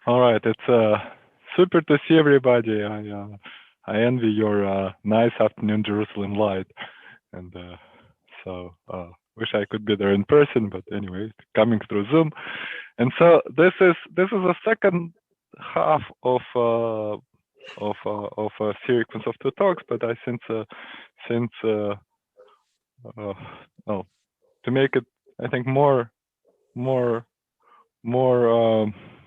All right, it's super to see everybody. I envy your nice afternoon Jerusalem light, and so wish I could be there in person. But anyway, coming through Zoom, and so this is a second half of a sequence of two talks. But I no, to make it, I think more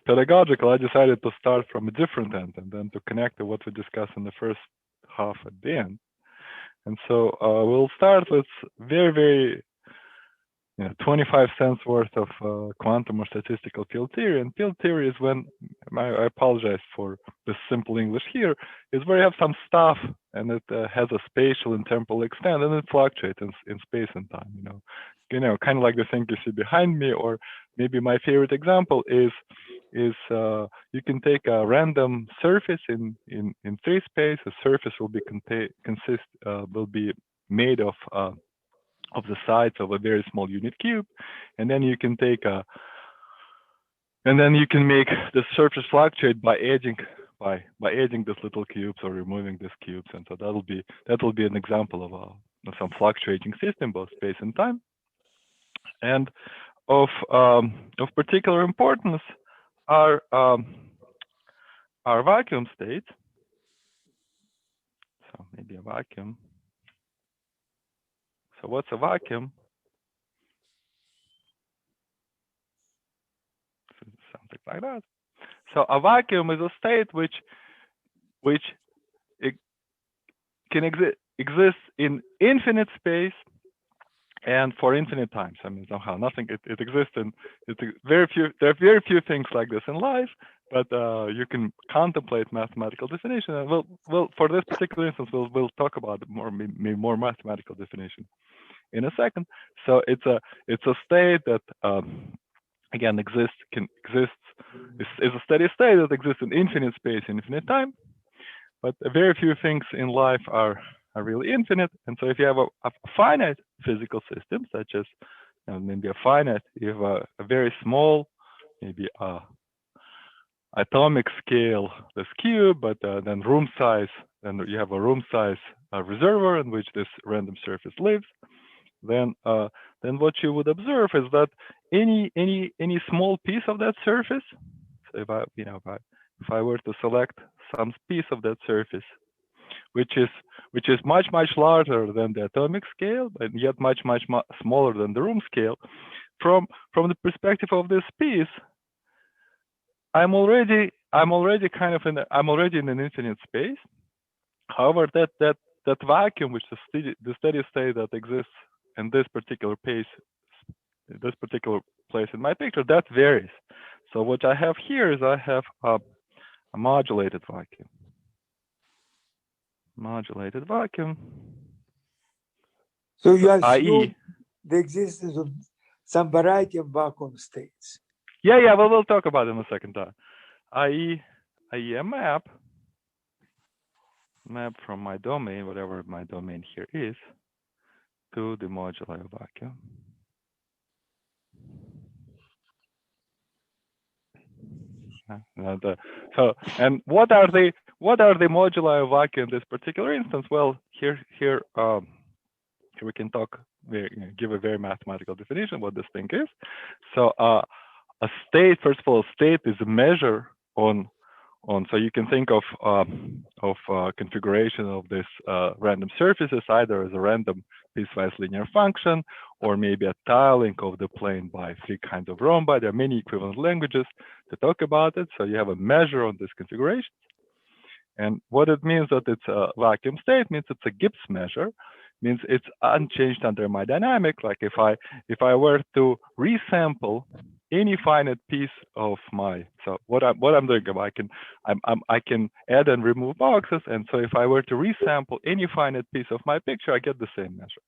pedagogical, I decided to start from a different end and then to connect to what we discussed in the first half at the end. And so we'll start with very 25 cents worth of quantum or statistical field theory. And field theory is when, I apologize for the simple English here, is where you have some stuff and it has a spatial and temporal extent and it fluctuates in space and time, kind of like the thing you see behind me. Or maybe my favorite example is you can take a random surface in 3 space. A surface will be made of the sides of a very small unit cube, and then you can make the surface fluctuate by adding these little cubes or removing these cubes, and so that'll be an example of some fluctuating system, both space and time. And of particular importance are vacuum states. So maybe a vacuum. So what's a vacuum? Something like that. So a vacuum is a state which it can exist in infinite space and for infinite times. I mean, somehow nothing. It exists in there are very few things like this in life, but you can contemplate mathematical definition. And we'll for this particular instance, we'll talk about more mathematical definition in a second. So it's a state that again is a steady state that exists in infinite space, infinite time. But very few things in life are really infinite. And so if you have a finite physical system, such as maybe you have a very small, maybe atomic scale, this cube, but then room size, and you have a room size reservoir in which this random surface lives. Then what you would observe is that any small piece of that surface, so if I were to select some piece of that surface, which is much larger than the atomic scale, and yet much smaller than the room scale, from the perspective of this piece, I'm already in an infinite space. However, that vacuum, which is the steady state that exists in this particular place in my picture, that varies. So what I have here is I have a modulated vacuum. So you assume the existence of some variety of vacuum states. Yeah. Well, we'll talk about it in a second time. I.e. a map from my domain, whatever my domain here is, to the moduli of vacuum. And what are the moduli of vacuum in this particular instance? Well, here we can give a very mathematical definition of what this thing is. So a state, first of all, a state is a measure on. So you can think of configuration of this random surfaces either as a random piecewise linear function, or maybe a tiling of the plane by 3 kinds of rhombi. There are many equivalent languages to talk about it. So you have a measure on this configuration. And what it means that it's a vacuum state means it's a Gibbs measure, means it's unchanged under my dynamic. Like if I were to resample any finite piece of my, so what I'm doing, I can add and remove boxes, and so if I were to resample any finite piece of my picture, I get the same measure.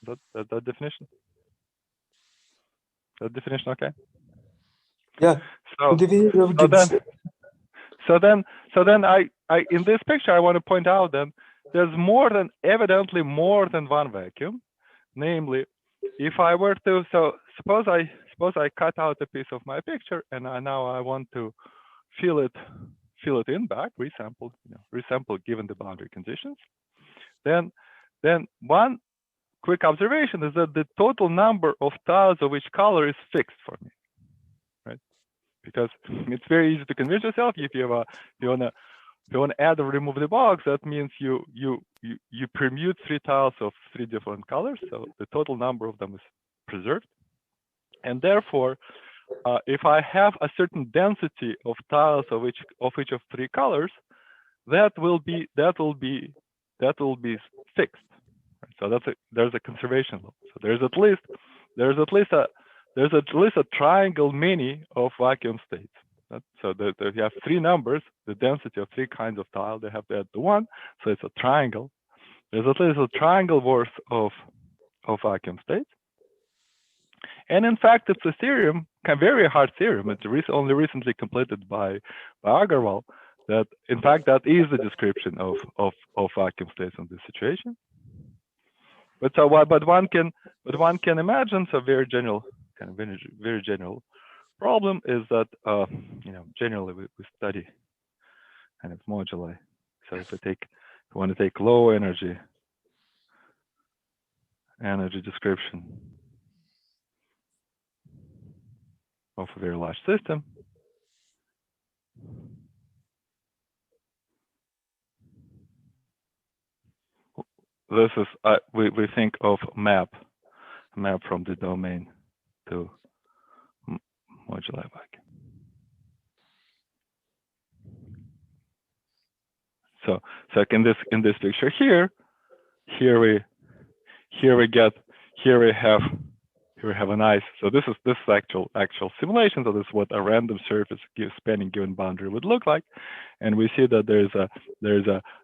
That definition? That definition okay? Yeah. So then I in this picture I want to point out that there's evidently more than one vacuum. Namely, if I were to suppose suppose I cut out a piece of my picture, and now I want to fill it in back, resample, resample given the boundary conditions. Then one quick observation is that the total number of tiles of each color is fixed for me, right? Because it's very easy to convince yourself if you want to add or remove the box, that means you permute 3 tiles of 3 different colors, so the total number of them is preserved. And therefore, if I have a certain density of tiles of each of 3 colors, that will be fixed. So there's a conservation law. So there's at least a triangle mini of vacuum states. So you have 3 numbers, the density of 3 kinds of tile, they have to add to 1, so it's a triangle. There's at least a triangle worth of vacuum states. And in fact, it's a theorem, a very hard theorem. It's only recently completed by Agarwal. That in fact that is the description of vacuum states in this situation. But one can imagine, so very general problem is that generally we study kind of moduli. So if we want to take low energy description of a very large system, this is we think of map from the domain to moduli vacuum. So in this picture here we have a nice, so this is actual simulation. So this is what a random surface spanning given boundary would look like, and we see that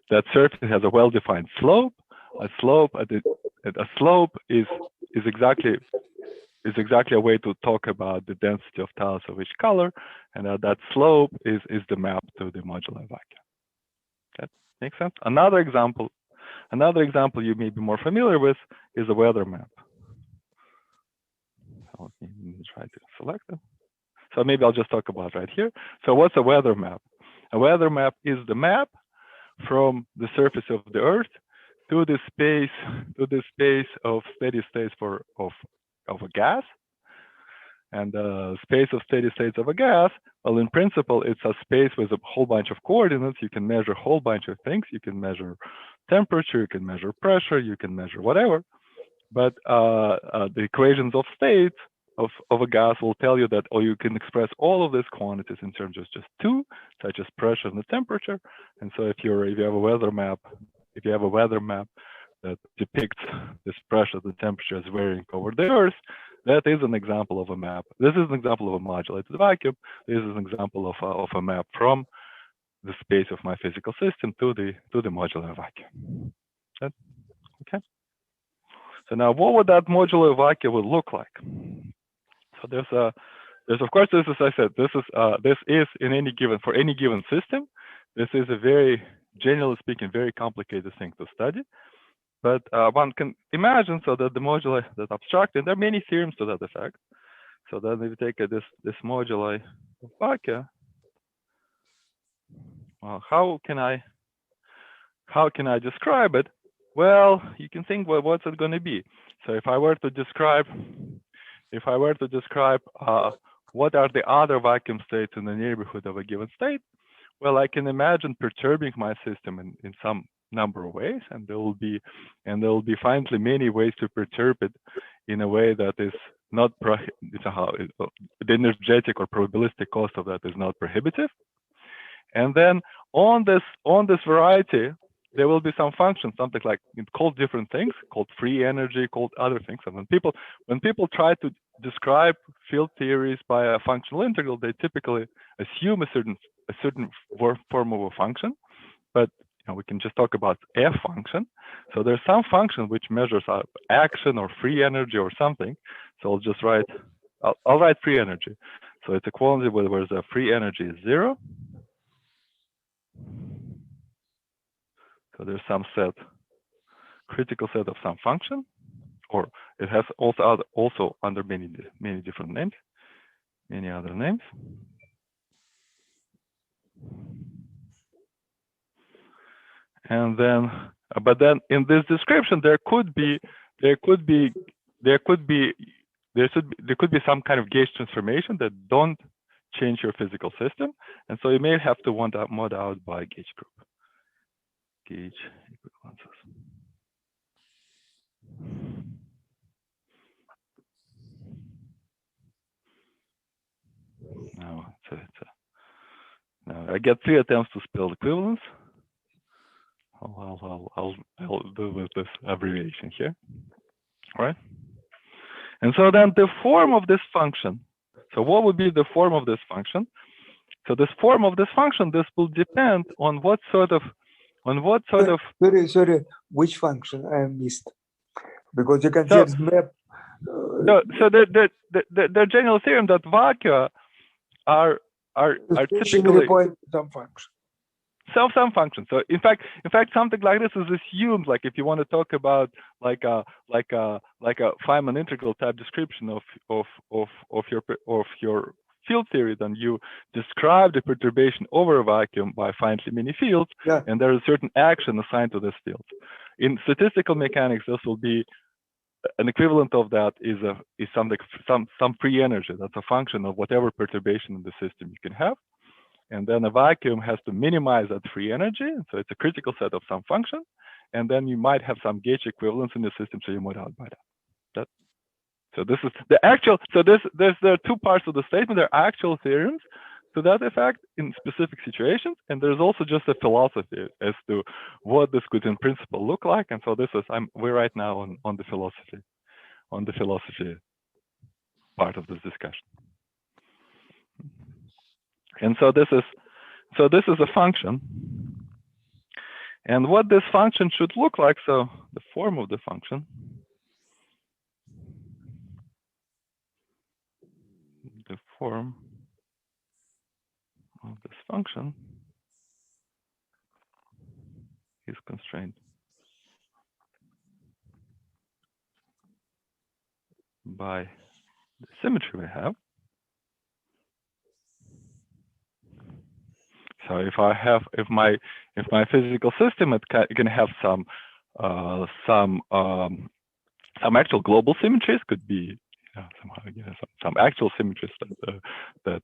that surface has a well-defined slope. A slope is exactly a way to talk about the density of tiles of each color, and that slope is the map to the moduli vacuum. That makes sense. Another example you may be more familiar with is a weather map. So let me try to select it. So maybe I'll just talk about right here. So what's a weather map? A weather map is the map from the surface of the Earth to the space of steady states of a gas. And the space of steady states of a gas, well, in principle, it's a space with a whole bunch of coordinates. You can measure a whole bunch of things. You can measure temperature, you can measure pressure, you can measure whatever. But the equations of states of a gas will tell you that, or you can express all of these quantities in terms of just 2, such as pressure and the temperature. And so if you have a weather map, that depicts this pressure, the temperature as varying over the Earth, that is an example of a map. This is an example of a modulated vacuum. This is an example of a map from the space of my physical system to the modular vacuum. Okay. So now, what would that modular vacuum would look like? So there's of course, this, as I said, this is for any given system. This is a very, generally speaking, very complicated thing to study. But one can imagine so that the moduli that abstract, and there are many theorems to that effect. So then if you take this moduli of vacuum, well, how can I describe it? Well, you can think, well, what's it going to be? So if I were to describe what are the other vacuum states in the neighborhood of a given state, well, I can imagine perturbing my system in some number of ways, and there will be finally many ways to perturb it in a way that is not the energetic or probabilistic cost of that is not prohibitive. And then on this variety, there will be some function, something like called different things, called free energy, called other things. And when people try to describe field theories by a functional integral, they typically assume a certain form of a function. But we can just talk about f function. So there's some function which measures action or free energy or something. So I'll just write, I'll write free energy. So it's a quantity where the free energy is 0. So there's some critical set of some function, or it has also under many different names. Any other names? And then, but then in this description, there could be some kind of gauge transformation that don't change your physical system, and so you may have to mod out by gauge group. Gauge equivalences. No, I get 3 attempts to spell equivalence. I'll do with this abbreviation here, right? And so then the form of this function. So what would be the form of this function? So this form of this function, this will depend on what sort of. Sorry, which function I missed? Because you can just map. So the general theorem that vacua are typically some function. Some function. So in fact, something like this is assumed. Like if you want to talk about like a Feynman integral type description of your field theory, then you describe the perturbation over a vacuum by finitely many fields, and there is a certain action assigned to this field. In statistical mechanics, this will be an equivalent of that is some free energy. That's a function of whatever perturbation in the system you can have. And then a vacuum has to minimize that free energy. So it's a critical set of some function. And then you might have some gauge equivalence in the system, so you mod out by that. So this is the actual, so there are 2 parts of the statement. There are actual theorems to that effect in specific situations. And there's also just a philosophy as to what this could in principle look like. And so this is, we're right now on the philosophy part of this discussion. And so this is a function, and what this function should look like. So the form of the function, is constrained by the symmetry we have. So if my physical system, it can have some actual global symmetries, could be some actual symmetries that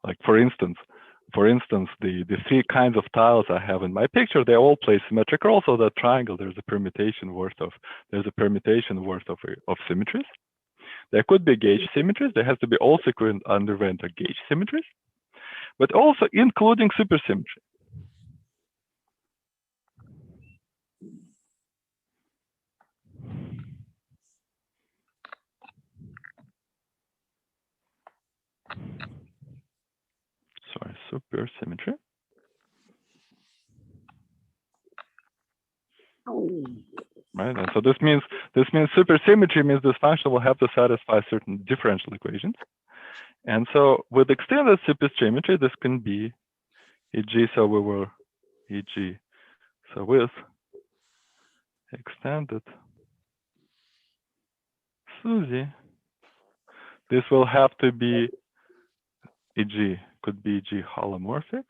like for instance the 3 kinds of tiles I have in my picture, they all play symmetric roles. So that triangle, there's a permutation worth of symmetries. There could be gauge symmetries. There has to be also underwent gauge symmetries, but also including supersymmetry. Sorry, supersymmetry. Right, and so this means supersymmetry means this function will have to satisfy certain differential equations. And so with extended supersymmetry, this can be e.g. So with extended SUSY, this will have to be could be holomorphic.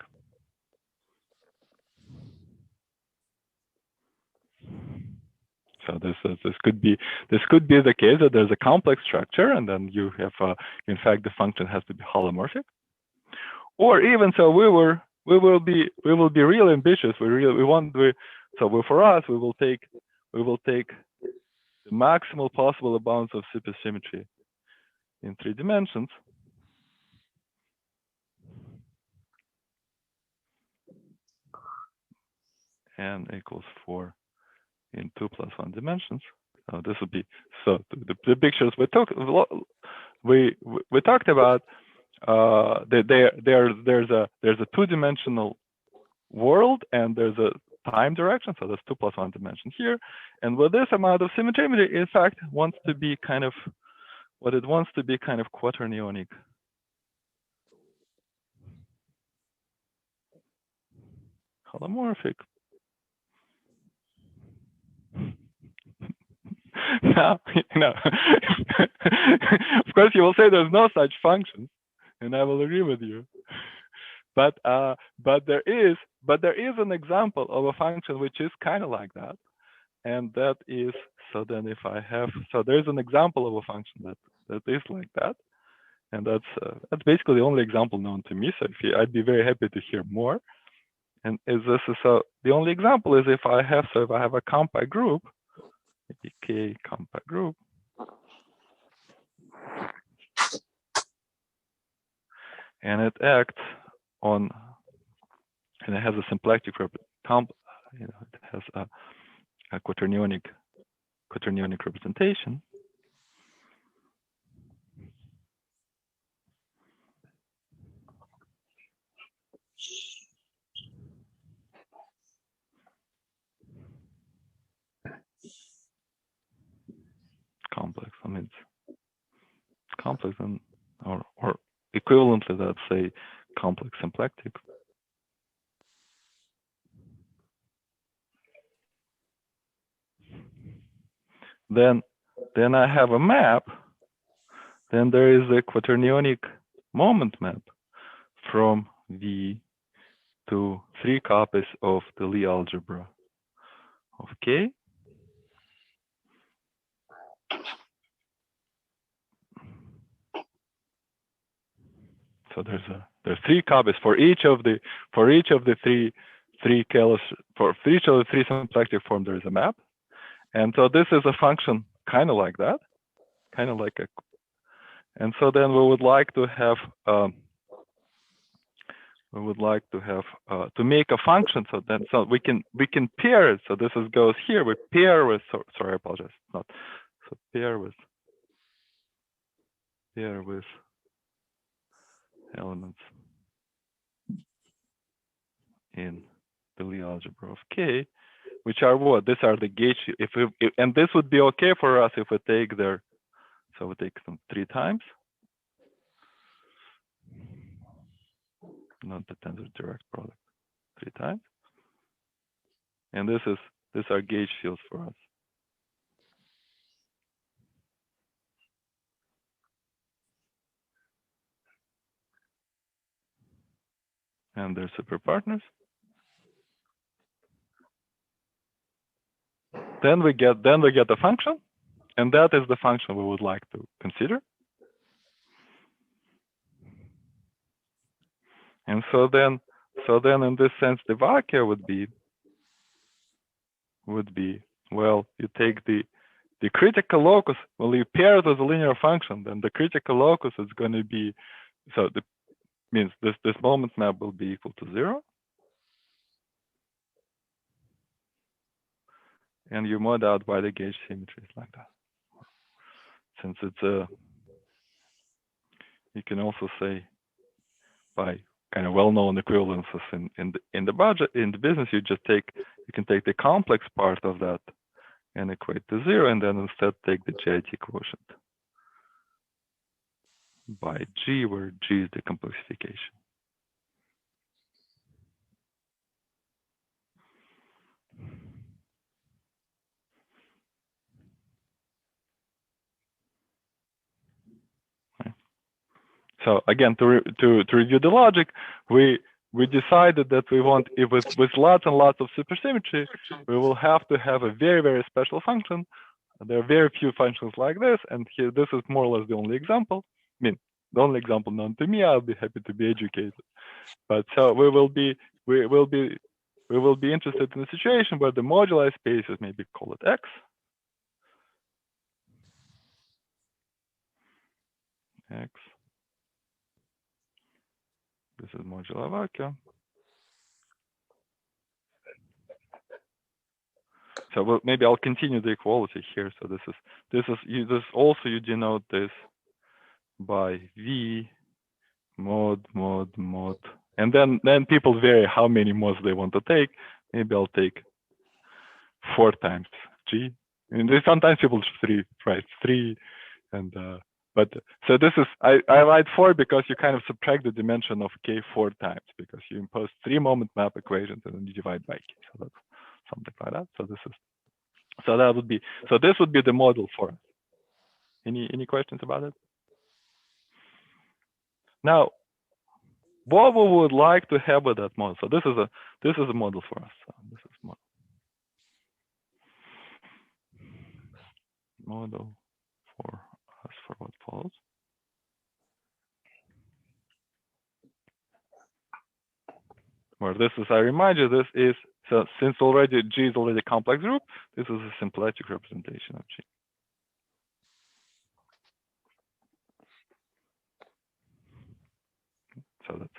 So this could be the case that there's a complex structure, and then you have in fact the function has to be holomorphic. Or even so, we will be real ambitious. For us, we will take the maximal possible amounts of supersymmetry in 3 dimensions. N equals 4 in 2 + 1 dimensions. So this would be, so the pictures we talked about. There's a 2-dimensional world, and there's a time direction. So there's 2 + 1 dimension here, and with this amount of symmetry, in fact, wants to be kind of quaternionic. Holomorphic. Now, of course, you will say there's no such functions, and I will agree with you. But there is an example of a function which is kind of like that, and that is, so then if I have, so there's an example of a function that is like that, and that's basically the only example known to me. So I'd be very happy to hear more. And so the only example is if I have a compact group, K compact group, and it acts on, and it has a symplectic it has a quaternionic representation. Complex. I mean, it's complex and or equivalently, let's say complex symplectic. Then I have a map. Then there is a quaternionic moment map from V to 3 copies of the Lie algebra of K. So there's 3 copies for each of the three Kalos, for each of the 3 symplectic form. There is a map, and so this is a function kind of like that, kind of like a. And so then we would like to have to make a function so we can pair it. So this goes here. We pair with. Sorry, I apologize. Not so pair with elements in the Lie algebra of K, which are what? These are the gauge. And this would be okay for us if we take their. So we take them 3 times. Not the tensor direct product, 3 times. And these are gauge fields for us. And they're super partners. Then we get the function, and that is the function we would like to consider. And so then in this sense, the vacua would be well, you take the critical locus. Well, you pair it with a linear function, then the critical locus is going to be, so means this moment map will be equal to 0. And you mod out by the gauge symmetries like that. Since it's you can also say by kind of well-known equivalences in the business, you can take the complex part of that and equate to 0, and then instead take the GIT quotient by G, where G is the complexification. So again, to review the logic, we decided that we want, with lots and lots of supersymmetry, we will have to have a very, very special function. There are very few functions like this, and here this is more or less the only example. I mean, the only example known to me. I'll be happy to be educated. But so we will be interested in a situation where the moduli spaces, maybe call it X. X. This is modular vacua. So maybe I'll continue the equality here. So this also you denote this by V mod, and then people vary how many mods they want to take. Maybe I'll take 4 times G. And sometimes people 3, right? 3, and but so this is I write 4 because you kind of subtract the dimension of K 4 times, because you impose 3 moment map equations and then you divide by K. So that's something like that. So this is So that would be, so this would be the model for us. Any questions about it? Now, what we would like to have with that model. So this is a model for us. So this is model for us for what follows. Where this is, I remind you, this is, so since already G is already a complex group, this is a symplectic representation of G. So that's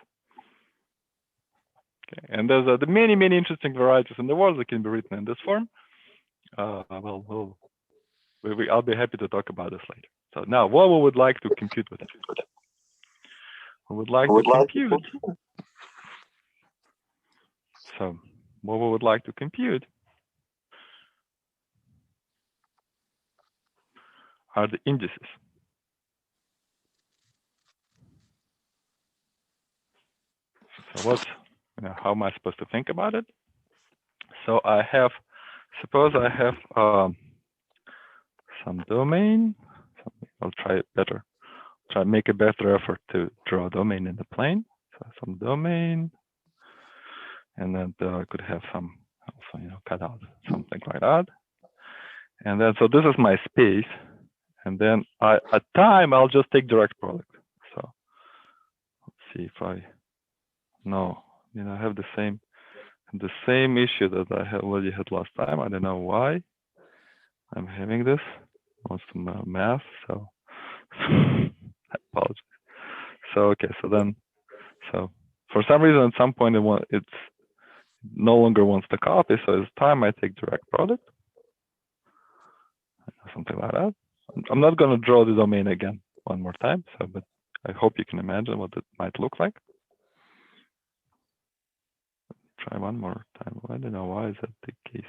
okay. And there's the many interesting varieties in the world that can be written in this form. I'll be happy to talk about this later. So now, what we would like to compute with it? We would like to compute. So what we would like to compute are the indices. So what's, how am I supposed to think about it? So I have, suppose I have some domain. I'll try it better. Try to make a better effort to draw a domain in the plane. So some domain, and then I could have some also, cut out something like that. And then, so this is my space. And then at time, I'll just take direct product. So let's see if I know, I have the same issue that I already had last time. I don't know why I'm having this. Wants to math, so I apologize. So okay, so for some reason at some point it's no longer wants to copy. So it's time I take direct product, something like that. I'm not going to draw the domain again one more time. So, but I hope you can imagine what it might look like. Try one more time. I don't know why is that the case.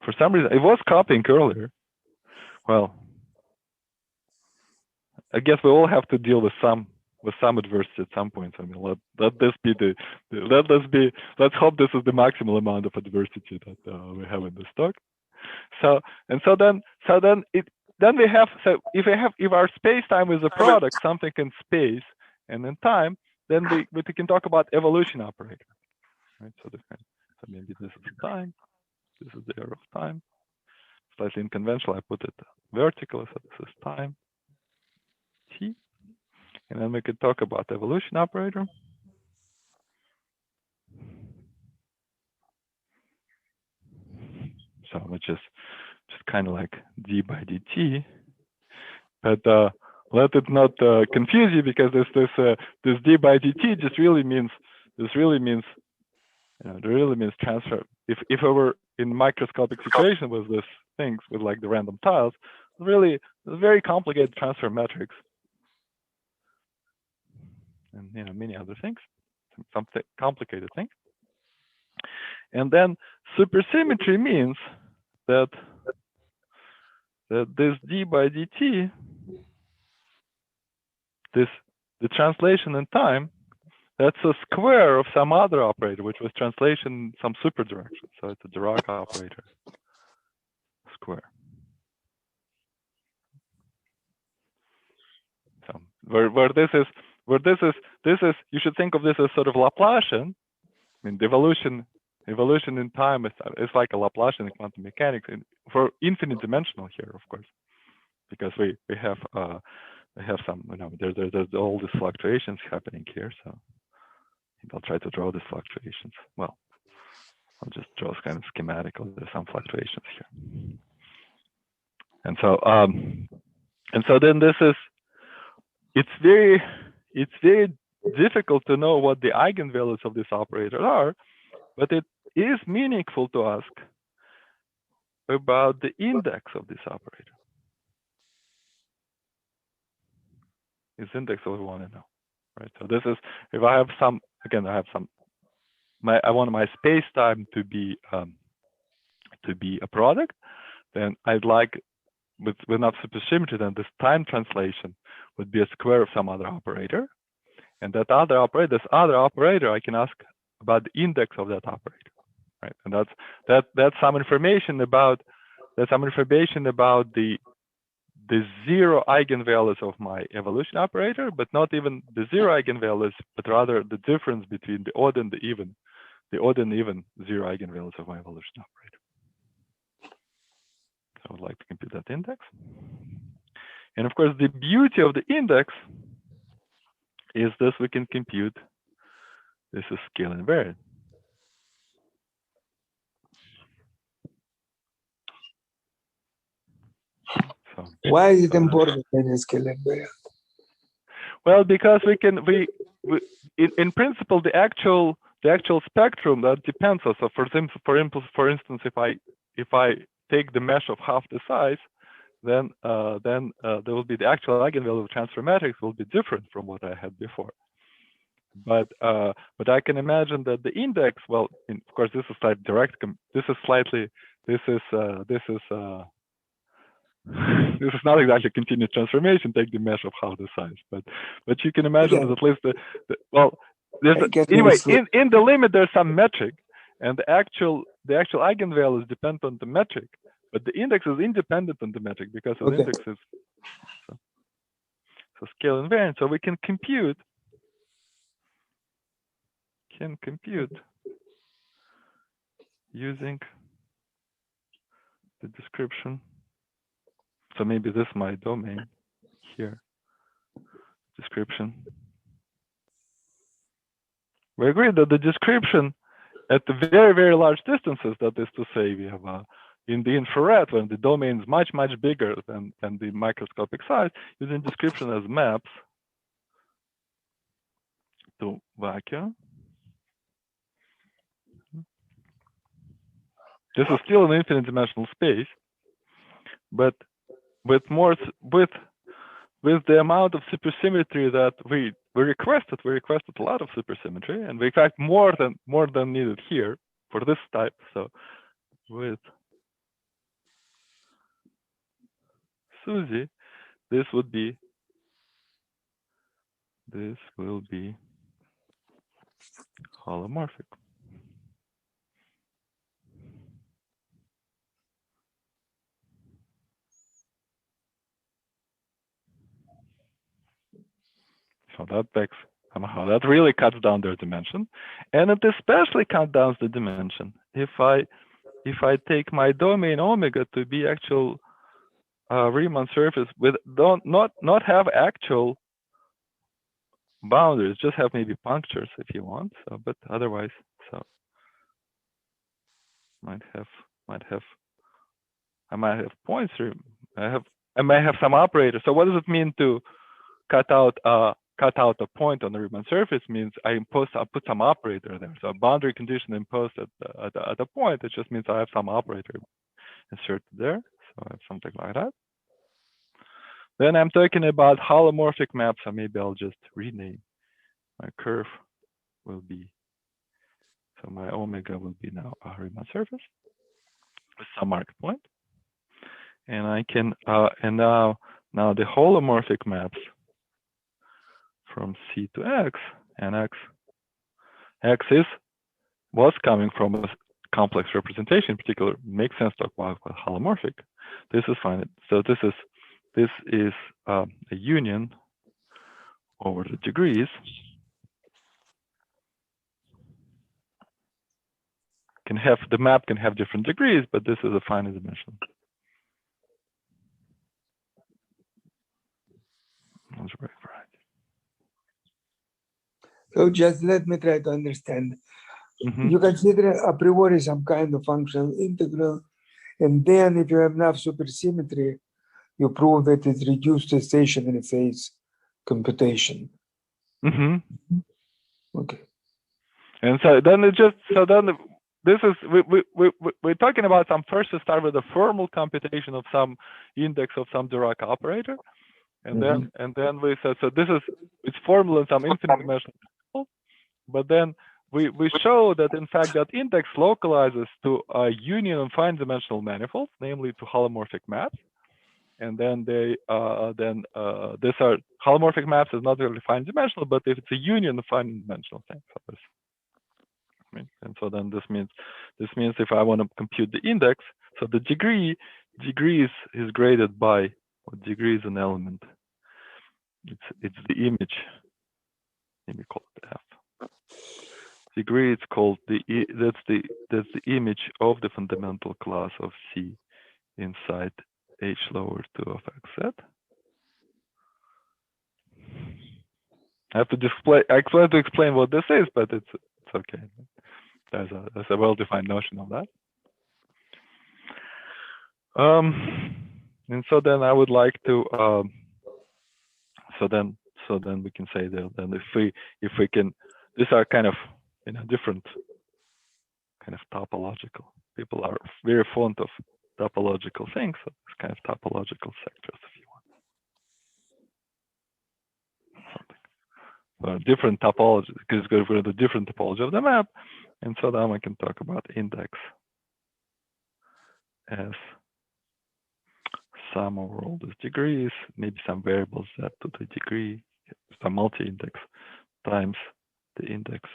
For some reason, it was copying earlier. Well, I guess we all have to deal with some adversity at some point. I mean, let this be let's hope this is the maximal amount of adversity that we have in this talk. So then we have, so if our space time is a product, something in space and in time, then we can talk about evolution operator, right? So maybe this is time, this is the error of time. Slightly unconventional, I put it vertical, so this is time t, and then we could talk about evolution operator. So which is just kind of like d by dt, but let it not confuse you, because this d by dt just really means transfer. If I were in microscopic situation with these things with like the random tiles, really very complicated transfer metrics, and many other things, some complicated things. And then supersymmetry means that this d by dt, the translation in time, that's a square of some other operator, which was translation some super direction. So it's a Dirac operator square. So where this is, you should think of this as sort of Laplacian. I mean, the evolution in time is like a Laplacian in quantum mechanics, and for infinite dimensional here, of course, because we have some, there's all these fluctuations happening here. So I'll try to draw these fluctuations. Well, I'll just draw kind of schematical. There's some fluctuations here, and so then this is, it's very difficult to know what the eigenvalues of this operator are, but it is meaningful to ask about the index of this operator. Is index what we want to know, right? So this is, if I have some, again, I want my space time to be a product, then I'd like, with enough supersymmetry, then this time translation would be a square of some other operator, and that other operator, I can ask about the index of that operator. right? And that's some information about the zero eigenvalues of my evolution operator, but not even the zero eigenvalues, but rather the difference between the odd and the even zero eigenvalues of my evolution operator. So I would like to compute that index. And of course, the beauty of the index is this: we can compute this is scale invariant. So, why is it important in a scale invariant? Well, because in principle, the actual spectrum that depends on. So for instance, if I take the mesh of half the size, then there will be the actual eigenvalue of transfer matrix will be different from what I had before. But I can imagine that the index, well, of course, this is like direct. This is not exactly continuous transformation. Take the mesh of half the size, but you can imagine that at least well, anyway, in the limit there's some metric, and the actual eigenvalues depend on the metric, but the index is independent on the metric because the index is so scale invariant. So we can compute using the description. So maybe this is my domain here. Description. We agree that the description at the very, very large distances, that is to say, we have in the infrared, when the domain is much, much bigger than the microscopic size, using description as maps to vacua. This is still an infinite dimensional space, but with the amount of supersymmetry that we requested a lot of supersymmetry, and we, in fact, more than needed here for this type. So with SUSY, this will be holomorphic. So that really cuts down their dimension, and it especially cuts down the dimension if I take my domain omega to be actual Riemann surface with not have actual boundaries, just have maybe punctures if you want. So, but otherwise, so I might have points. I might have some operator. So what does it mean to cut out a point on the Riemann surface? Means I put some operator there. So a boundary condition imposed at a point, it just means I have some operator inserted there. So I have something like that. Then I'm talking about holomorphic maps. So maybe I'll just rename my curve will be, so my omega will be now a Riemann surface with some marked point. And I can and now the holomorphic maps from C to X, and X was coming from a complex representation. In particular, makes sense to talk about holomorphic. This is fine. So this is a union over the degrees. The map can have different degrees, but this is a finite dimension. That's right. So just let me try to understand. You consider a priori some kind of functional integral, and then if you have enough supersymmetry, you prove that it's reduced to stationary phase computation. Okay. And so then this is we're talking about some. First to start with a formal computation of some index of some Dirac operator, and then we said, so it's formal in some infinite dimensional. But then we show that in fact that index localizes to a union of finite dimensional manifolds, namely to holomorphic maps. And then these are holomorphic maps is not really finite dimensional, but if it's a union of finite dimensional things. right? And so then this means if I want to compute the index, so the degree is graded by what degree is an element. It's the image. Let me call it F. Degree, it's called that's the image of the fundamental class of C inside H lower 2 of XZ. I have to display. I have to explain what this is, but it's okay. There's a well-defined notion of that. And so then I would like to. So then we can say that then if we can, these are kind of different kind of topological. People are very fond of topological things. So it's kind of topological sectors, if you want. Something. Different topology, because we're going to do different topology of the map, and so then we can talk about index as sum over all these degrees, maybe some variables z to the degree, some multi-index times the index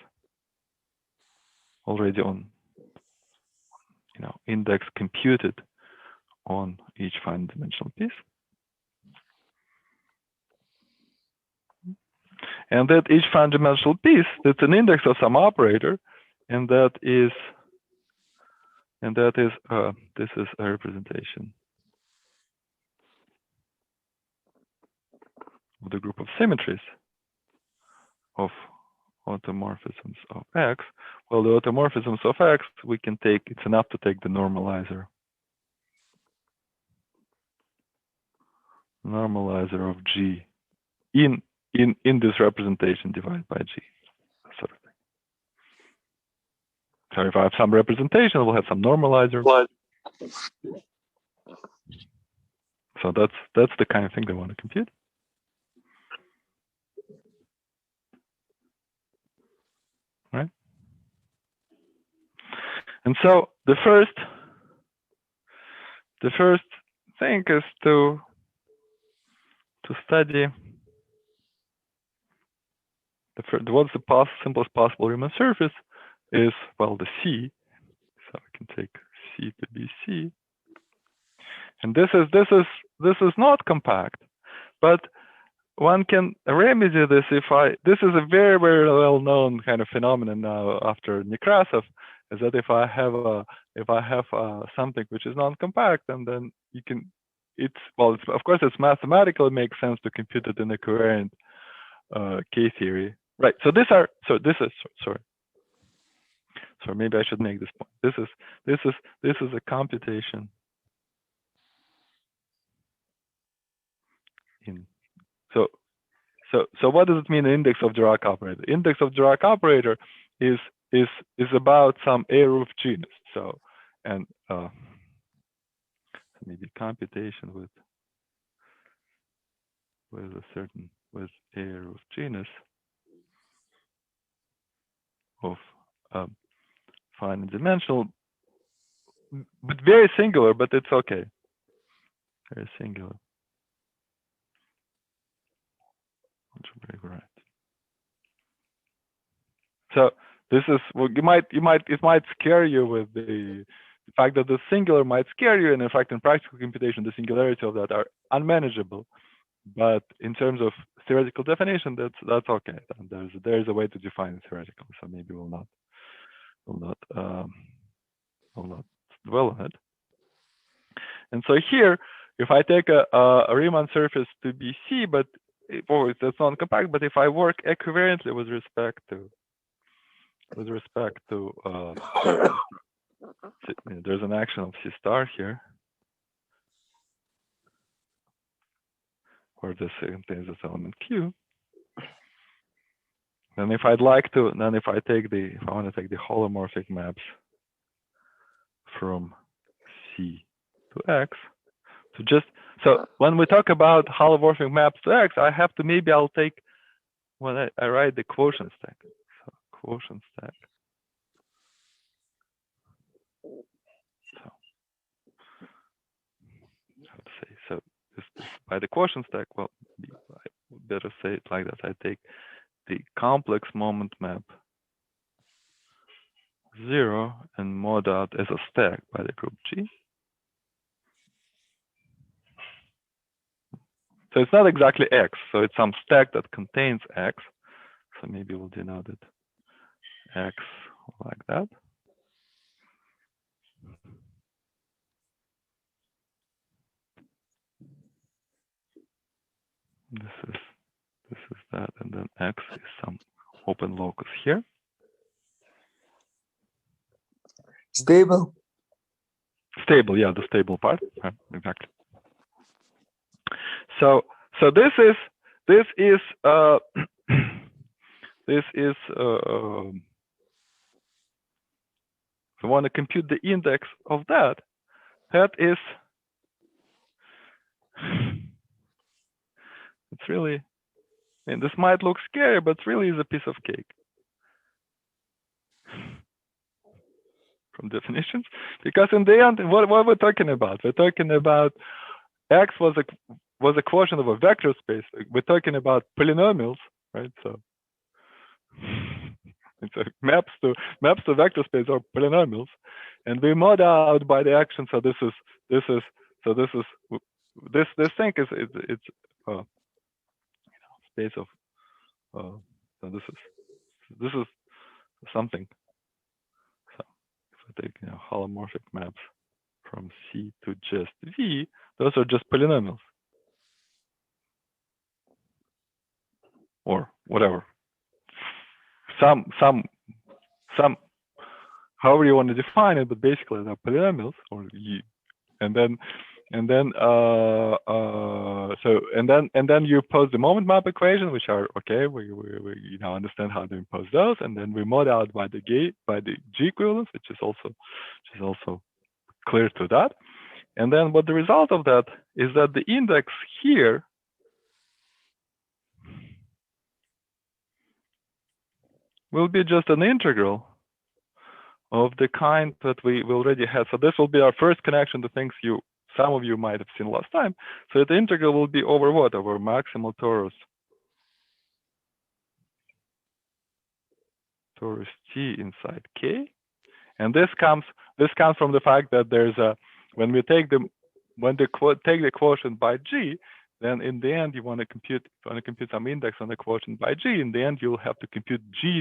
already on, index computed on each finite dimensional piece. And that each finite dimensional piece, that's an index of some operator, and this is a representation of the group of symmetries of automorphisms of X. Well, the automorphisms of X, we can take, it's enough to take the normalizer of G in this representation divided by G, sort of thing. So if I have some representation, we'll have some normalizer. So that's the kind of thing they want to compute. Right? And so the first thing is to study what's the simplest possible Riemann surface is, well, the C. So I can take C to be C. And this is not compact, but one can remedy this this is a very, very well-known kind of phenomenon now after Nekrasov, is that if I have something which is non-compact, and then you can, of course it's mathematically makes sense to compute it in a covariant K-theory, right? So sorry, maybe I should make this point. This is a computation in. So what does it mean, index of Dirac operator? Index of Dirac operator is about some A-roof genus. So, and maybe computation with A-roof genus of finite dimensional, but very singular, but it's okay. Very singular. Right. So this is, well, it might scare you with the fact that the singular might scare you, and in fact in practical computation the singularity of that are unmanageable. But in terms of theoretical definition, that's okay. And there's a way to define it theoretically. So maybe we'll not dwell on it. And so here, if I take a Riemann surface to be C, but that's non-compact, but if I work equivariantly with respect to there's an action of C star here, where this contains this element Q. And if I'd like to, then if I want to take the holomorphic maps from C to X, so when we talk about holomorphic maps to X, I have to, maybe I'll take, when I write the quotient stack. So quotient stack. So how to say, so this, by the quotient stack, well, I better say it like that. I take the complex moment map 0 and mod out as a stack by the group G. So it's not exactly X, so it's some stack that contains X. So maybe we'll denote it X like that. This is that, and then X is some open locus here. Stable. Stable, yeah, the stable part, exactly. So this is this is if we want to compute the index of that, that is, it's really, and this might look scary, but really is a piece of cake from definitions. Because in the end, what we're talking about? We're talking about X was a quotient of a vector space. We're talking about polynomials, right? So it's a maps to vector space or polynomials, and we mod out by the action. So this thing is it's space of so this is something. So if I take holomorphic maps from C to just V, those are just polynomials or whatever. Some however you want to define it, but basically they're polynomials, or you, and then you pose the moment map equation, which are okay. We understand how to impose those, and then we mod out by the G equivalence, which is also clear to that. And then what the result of that is that the index here will be just an integral of the kind that we already had. So this will be our first connection to things some of you might have seen last time. So the integral will be over what? Over maximal torus T inside K. And this comes from the fact that there's when we take the quotient by G, then in the end you want to compute some index on the quotient by G. In the end you'll have to compute K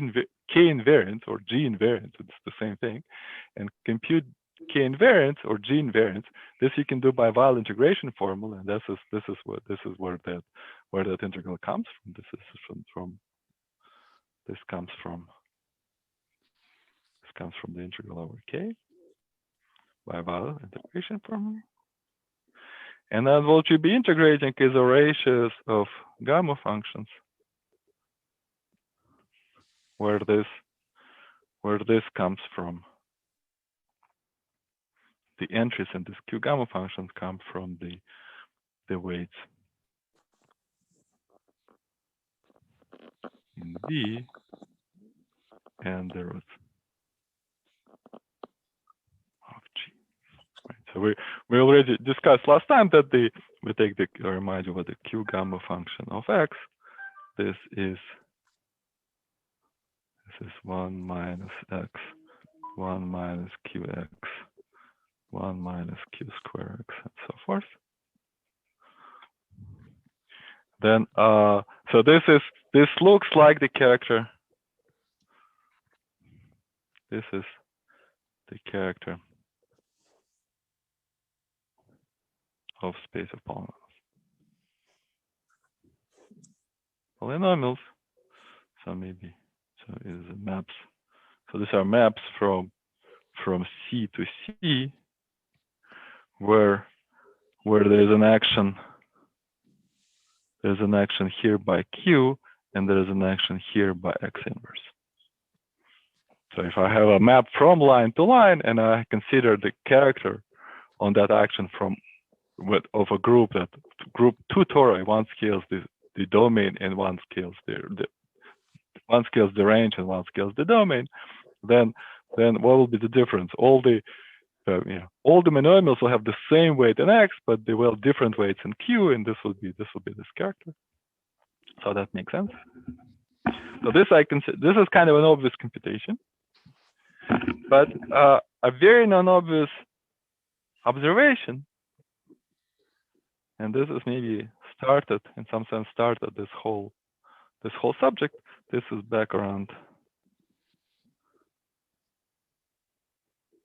invariance or G invariance. It's the same thing, and compute K invariance or G invariance. This you can do by Weil integration formula, and this is where that integral comes from. This comes from the integral over K by Weil integration formula. And then what you'll be integrating is the ratios of gamma functions, where this comes from. The entries in this Q gamma function come from the weights in V and the roots of G. Right. So we already discussed last time that we take I remind you what the Q gamma function of X. This is 1 minus X, 1 minus QX, 1 minus Q square X, and so forth. Then so this looks like the character. This is the character of space of polynomials. So is maps. So these are maps from C to C, where there's an action. There's an action here by Q, and there's an action here by X inverse. So if I have a map from line to line, and I consider the character on that action of a group group 2 tori, one scales the domain and one scales one scales the range and one scales the domain, then what will be the difference? All the monomials will have the same weight in X, but they will have different weights in Q, and this will be this character. So that makes sense. So this is kind of an obvious computation. But a very non-obvious observation, and this is maybe started, in some sense, started this whole subject. This is back around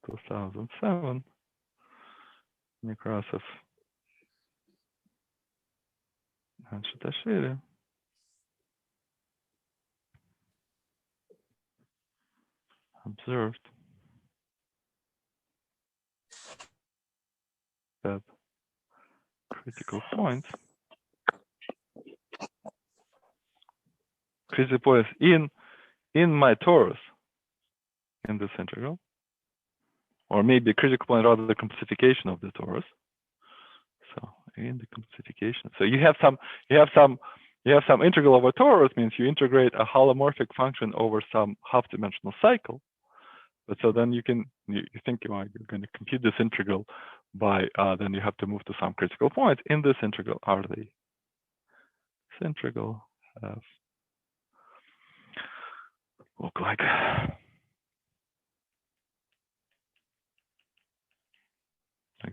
2007, Nekrasov and Shitashvili. Observed that critical points in my torus in this integral, or maybe critical point rather the complexification of the torus. So in the complexification, so you have some integral over torus, means you integrate a holomorphic function over some half-dimensional cycle. But so then you think you're going to compute this integral by then you have to move to some critical points. In this integral are the this integral look like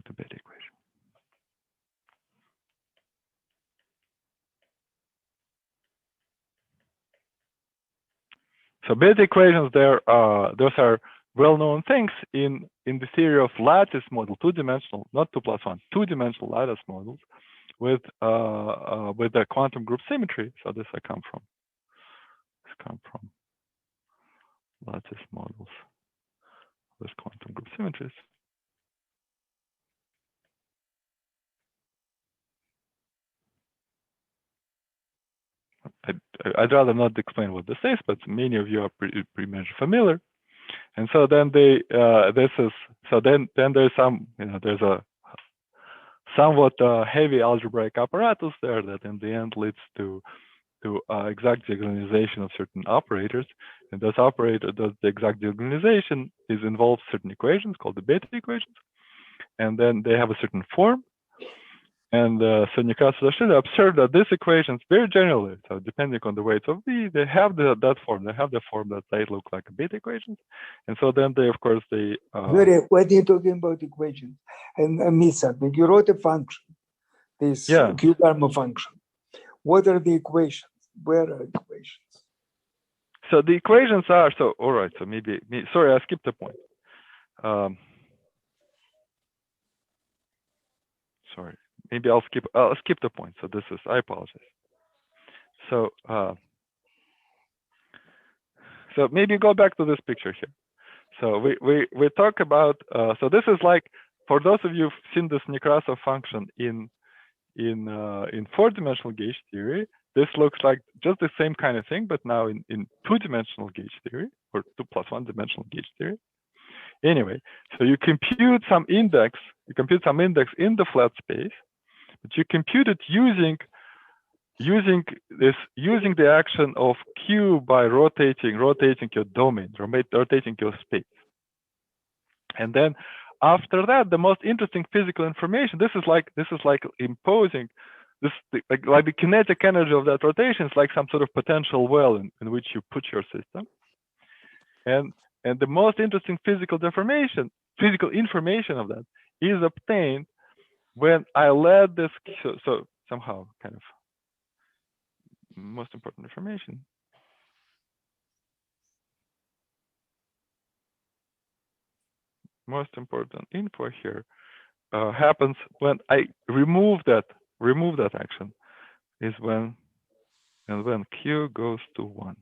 the beta equation. So beta equations, those are well-known things in the theory of lattice model, two-dimensional, not 2+1, two-dimensional lattice models with the quantum group symmetry. So this come from lattice models with quantum group symmetries. I'd rather not explain what this is, but many of you are pretty much familiar. And so then there's some, there's a somewhat heavy algebraic apparatus there that in the end leads to exact diagonalization of certain operators. And those operators, the exact diagonalization involves certain equations called the beta equations. And then they have a certain form. And so Nekrasov observed that these equations very generally, so depending on the weights of V, they have that form. They have the form that they look like beta equations. And so then they, of course, they. What are you talking about equations? And I missed something. You wrote a function, this Q gamma function. What are the equations? Where are equations? So the equations are, so all right, so maybe sorry, I skipped a point. Sorry. Maybe I'll skip the point. So this is, I apologize. So so maybe go back to this picture here. So we talk about so this is like, for those of you who've seen this Nekrasov function in 4-dimensional gauge theory, this looks like just the same kind of thing, but now in 2-dimensional gauge theory, or 2+1 dimensional gauge theory. Anyway, so you compute some index in the flat space. But you compute it using the action of Q by rotating your domain, rotating your space. And then after that, the most interesting physical information. This is like imposing this, like the kinetic energy of that rotation is like some sort of potential well in which you put your system. And the most interesting physical information of that is obtained when I let this, so somehow kind of most important information. Most important info here happens when I remove that action, is when Q goes to 1,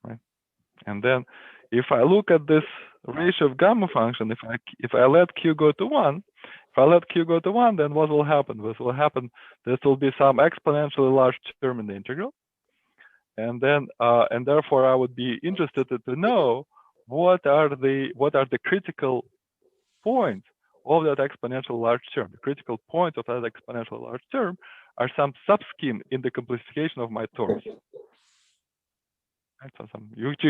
right? And then if I look at this ratio of gamma function, if I let Q go to 1, then what will happen? This will be some exponentially large term in the integral, and then and therefore I would be interested to know what are the critical points of that exponential large term. The critical points of that exponential large term are some subscheme in the complexification of my torus. Right, so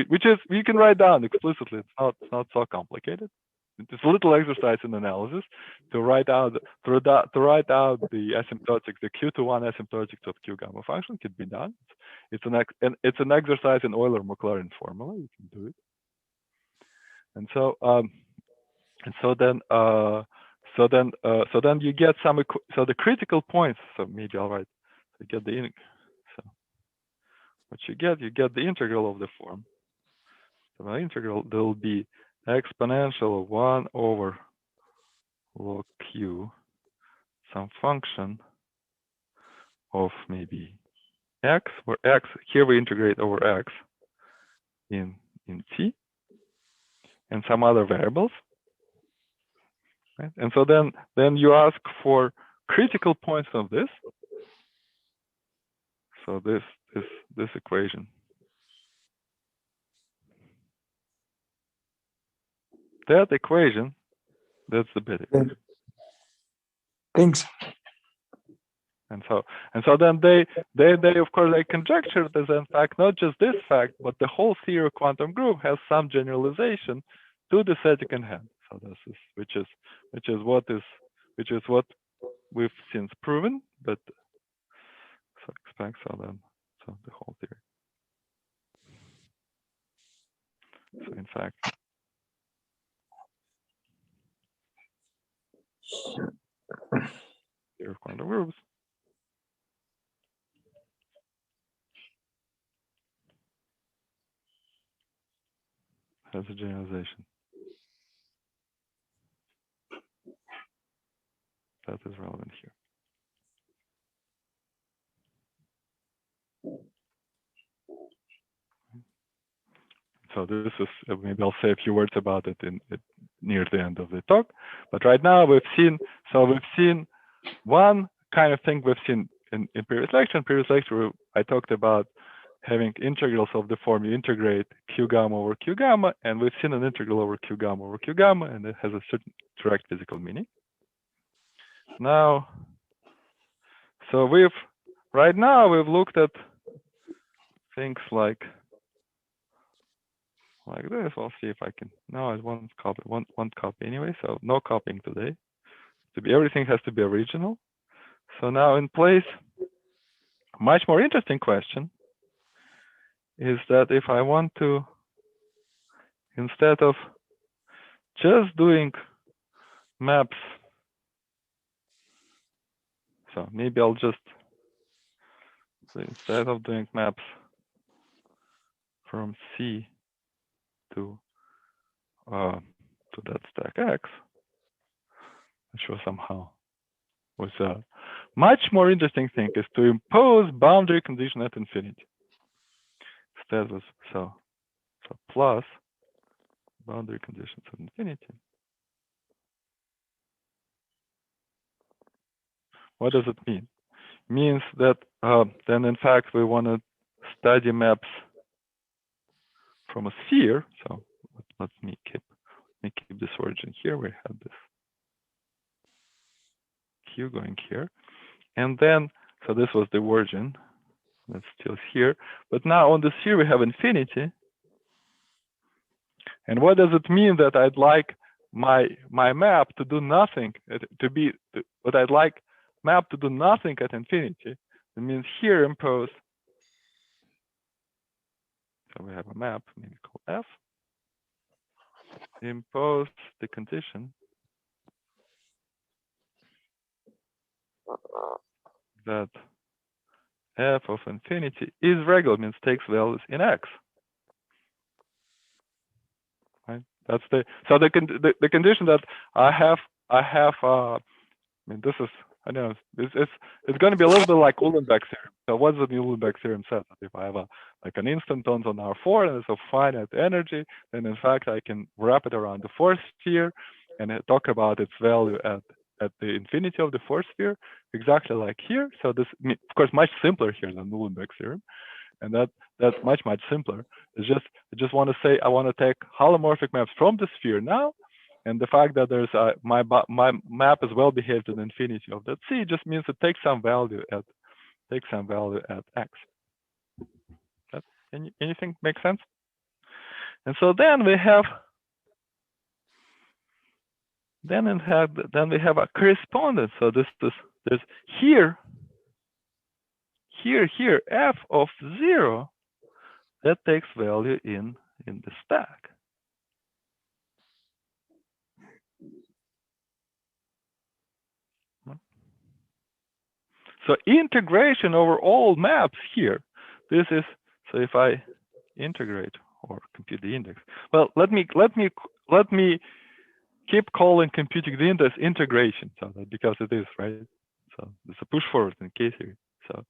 which is you can write down explicitly. It's not so complicated. It's a little exercise in analysis to write out the asymptotics, the Q to 1 asymptotics of Q gamma function can be done. It's an exercise in Euler-Maclaurin formula. You can do it. And so then you get some, so the critical points, so maybe I'll write, so you get the, so what you get the integral of the form. So the integral, there will be exponential of 1 over log q, some function of maybe x, where x, here we integrate over x in t, and some other variables. Right? And so then you ask for critical points of this. So this equation. That equation, that's the bit equation. Thanks. And so then they of course they conjecture that in fact not just this fact, but the whole theory of quantum group has some generalization to the second hand. So this is which is what we've since proven, but so expect so the whole theory. So in fact, theory of quantum groups has a generalization that is relevant here. So this is, maybe I'll say a few words about it near the end of the talk. But right now we've seen one kind of thing we've seen in previous lecture. In previous lecture, I talked about having integrals of the form you integrate q gamma over q gamma, and we've seen an integral over q gamma, and it has a certain direct physical meaning. Now, so right now we've looked at things like this. I'll see if I can. No, I won't copy. One copy anyway. So no copying today. Everything has to be original. So now in place, much more interesting question is that if I want to, instead of just doing maps, so maybe I'll just, so instead of doing maps from C to that stack X, I'm sure somehow was a much more interesting thing is to impose boundary condition at infinity. Instead was so plus boundary conditions at infinity. What does it mean? It means that then in fact we want to study maps from a sphere. So let me keep this origin here. We have this Q going here, and then so this was the origin. That's still here, but now on the sphere we have infinity. And what does it mean that I'd like my map to do nothing but I'd like map to do nothing at infinity? It means here impose. So we have a map, maybe called F. Impose the condition that f of infinity is regular, means takes values in X. Right? That's the condition that I have. I mean, this is, I know it's going to be a little bit like Uhlenbeck theorem. So what's the Uhlenbeck theorem says? If I have like an instanton on R4 and it's of finite energy, then in fact I can wrap it around the fourth sphere and talk about its value at the infinity of the fourth sphere, exactly like here. So this, of course, much simpler here than Uhlenbeck theorem, and that's much simpler. It's just I just want to say I want to take holomorphic maps from the sphere now. And the fact that there's my map is well behaved in infinity of that C just means it takes some value at X. Anything make sense? And so then we have we have a correspondence. So there's here f of 0 that takes value in the stack. So integration over all maps here. This is, so if I integrate or compute the index. Well, let me keep calling computing the index integration, so that because it is, right? So it's a push forward in K-theory. So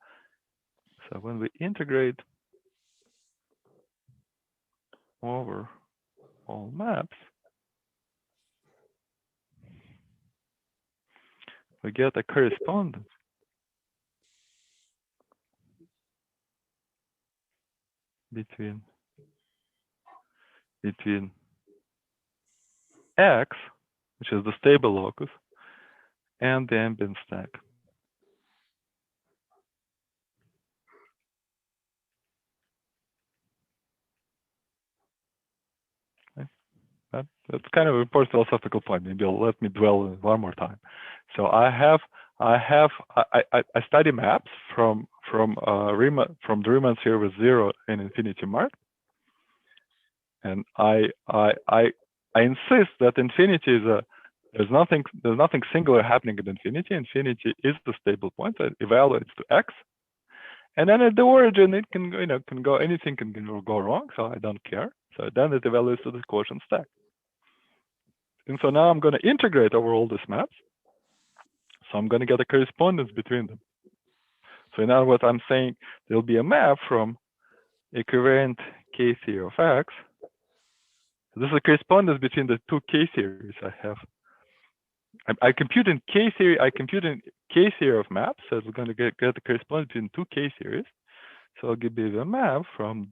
when we integrate over all maps, we get a correspondence between X, which is the stable locus, and the ambient stack. Okay. That's kind of an important philosophical point. Maybe let me dwell on it one more time. So I study maps from the Riemann sphere with 0 and infinity mark, and I insist that infinity is there's nothing singular happening at infinity. Infinity is the stable point that evaluates to X, and then at the origin it can go anything can go wrong. So I don't care. So then it evaluates to the quotient stack. And so now I'm going to integrate over all these maps. So I'm going to get a correspondence between them. So in other words, I'm saying there'll be a map from equivalent K-theory of X. So this is a correspondence between the two K-theories I have. I compute in K-theory. I compute in K-theory of maps. So it's going to get the correspondence between two K-theories. So I'll give you the map from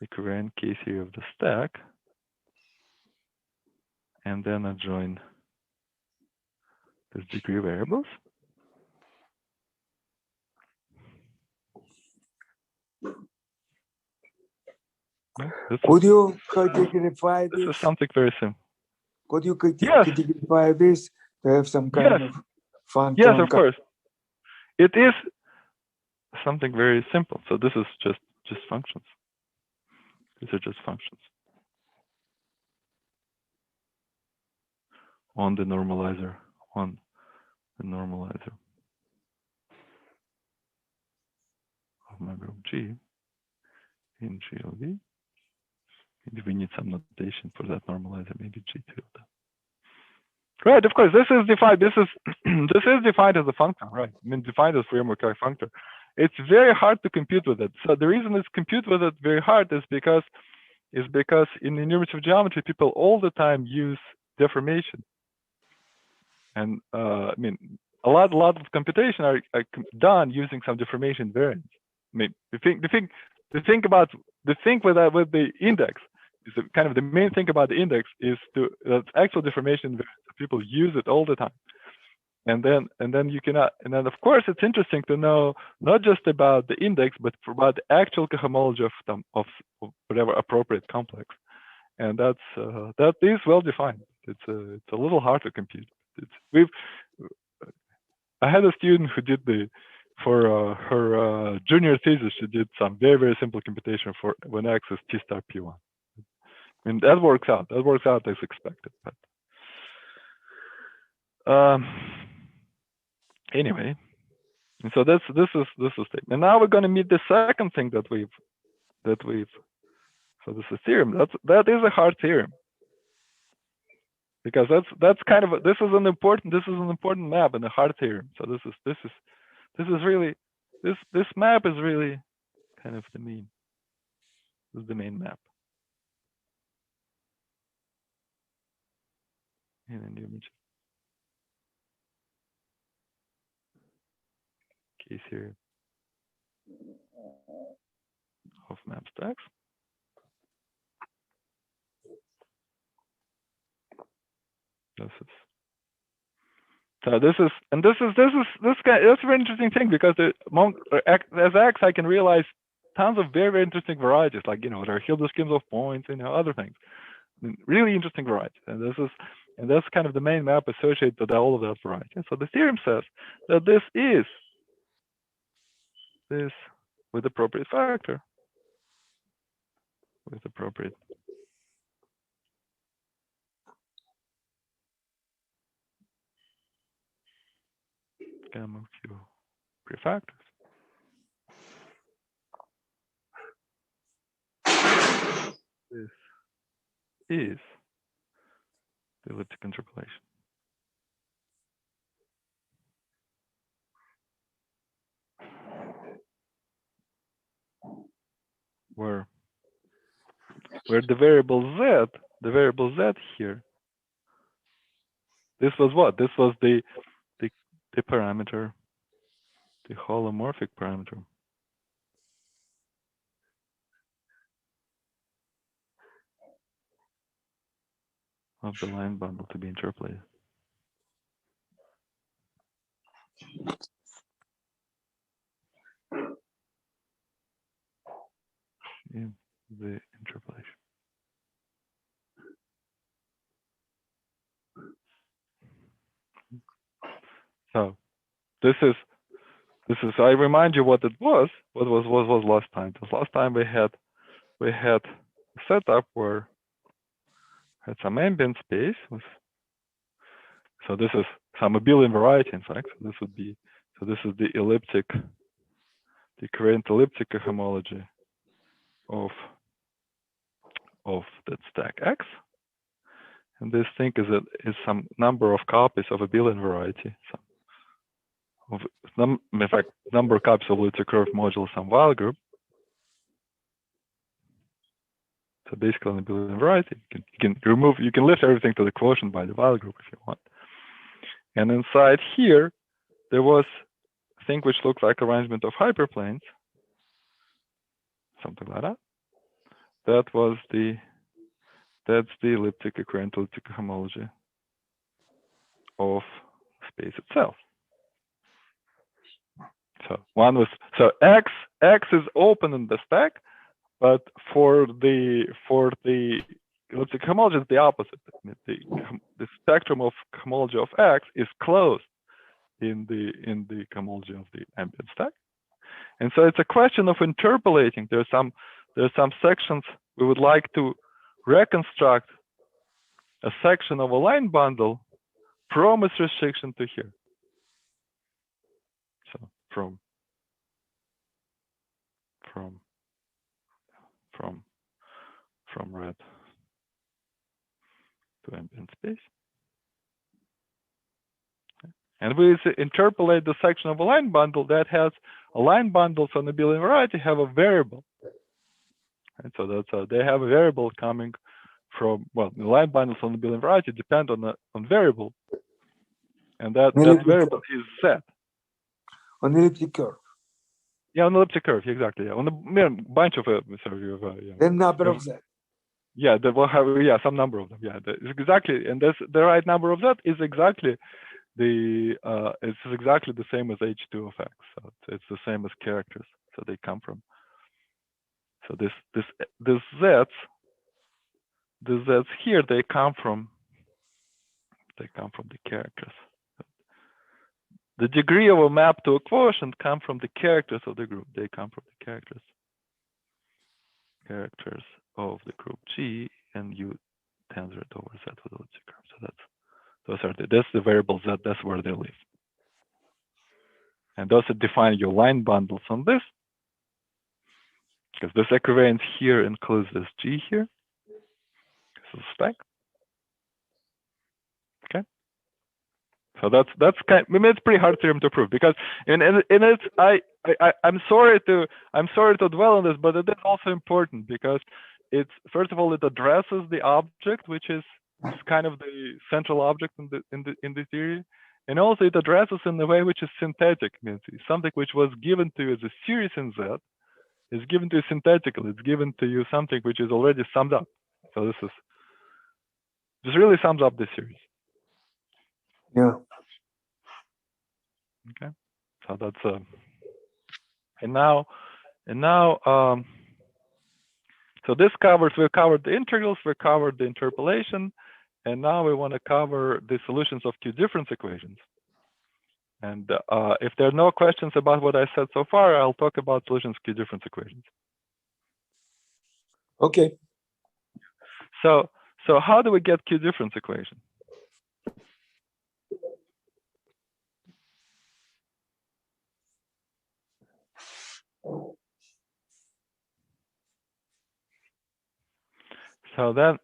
equivalent K-theory of the stack, and then I join these degree variables. Could you categorize this? This is something very simple. Could you categorize this to have some kind of function? Yes, of course. It is something very simple. So this is just functions. These are just functions on the normalizer, of my group G in GLV. Maybe we need some notation for that normalizer, maybe G tilde. Right, of course, this is defined. This is defined as a function, right? I mean, defined as framework functor. It's very hard to compute with it. So the reason it's compute with it very hard is because in enumerative geometry, people all the time use deformation, and I mean, a lot of computation are done using some deformation variants. I mean, the thing with the index is kind of the main thing about the index is that's actual deformation variants. People use it all the time, and then you cannot. And then of course it's interesting to know not just about the index, but about the actual cohomology of whatever appropriate complex, and that is well defined. It's a little hard to compute. I had a student who did for her junior thesis. She did some very simple computation for when X is T star P1. I mean, that works out. That works out as expected. But anyway, and so this is it. And now we're going to meet the second thing that we've. So this is a theorem. That is a hard theorem, because that's kind of this is an important map in a hard theorem. So this is really this map is really kind of the main. This is the main map. In an image. K-theory of map stacks. That's a very interesting thing, because as X I can realize tons of very interesting varieties, like there are Hilbert schemes of points and other things. I mean, really interesting varieties, and that's kind of the main map associated with all of that variety. And so the theorem says that this is with appropriate factor, with appropriate gamma Q prefactors. This is the elliptic interpolation. Where the variable z here, this was what? This was the parameter, the holomorphic parameter. Of the line bundle to be interpolated. In the interpolation. So this is I remind you what it was. What was last time? Because last time we had a setup where had some ambient space. So this is some abelian variety, in fact. So this would be, so this is the elliptic, the current elliptic homology of that stack X. And this thing is some number of copies of abelian variety. In fact, number of copies of elliptic curve modulo some Weyl group. So basically an abelian variety. You can lift everything to the quotient by the Weyl group if you want. And inside here, there was a thing which looked like arrangement of hyperplanes, something like that. That's the elliptic equivalent elliptic homology of space itself. So X is open in the stack, but for the elliptic homology is the opposite. The spectrum of homology of X is closed in the homology of the ambient stack. And so it's a question of interpolating. There's some sections we would like to reconstruct a section of a line bundle from its restriction to here. So from red to ambient space. And we interpolate the section of a line bundle that has a line bundle on the abelian variety have a variable. And so that's they have a variable coming from, well, the line bundles on the abelian variety depend on variable. And that variable is Z. On elliptic curve. Yeah, on the elliptic curve, exactly. Yeah, on the bunch of yeah. The number of Z. Yeah, that will have some number of them. Yeah, exactly, and that's the right number of that is exactly it's exactly the same as H2 of X. So it's the same as characters. So they come from. So this Z's here they come from the characters. The degree of a map to a quotient come from the characters of the group. They come from the characters of the group G, and you tensor it over Z with elliptic curve. So that's the variable Z. That's where they live, and those define your line bundles on this, because this equivalence here includes this G here. This is stack. Okay. So that's kind. I mean, it's pretty hard theorem to prove because in it, I'm sorry to dwell on this, but it is also important because it's, first of all, it addresses the object, which is kind of the central object in the theory, and also it addresses in a way which is synthetic. I mean, something which was given to you as a series in Z is given to you synthetically. It's given to you something which is already summed up. So this really sums up the series. Yeah. Okay. So that's and now so this we've covered the integrals, we covered the interpolation, and now we want to cover the solutions of Q-difference equations. And if there are no questions about what I said so far, I'll talk about solutions of Q-difference equations. Okay. So how do we get Q-difference equation? So then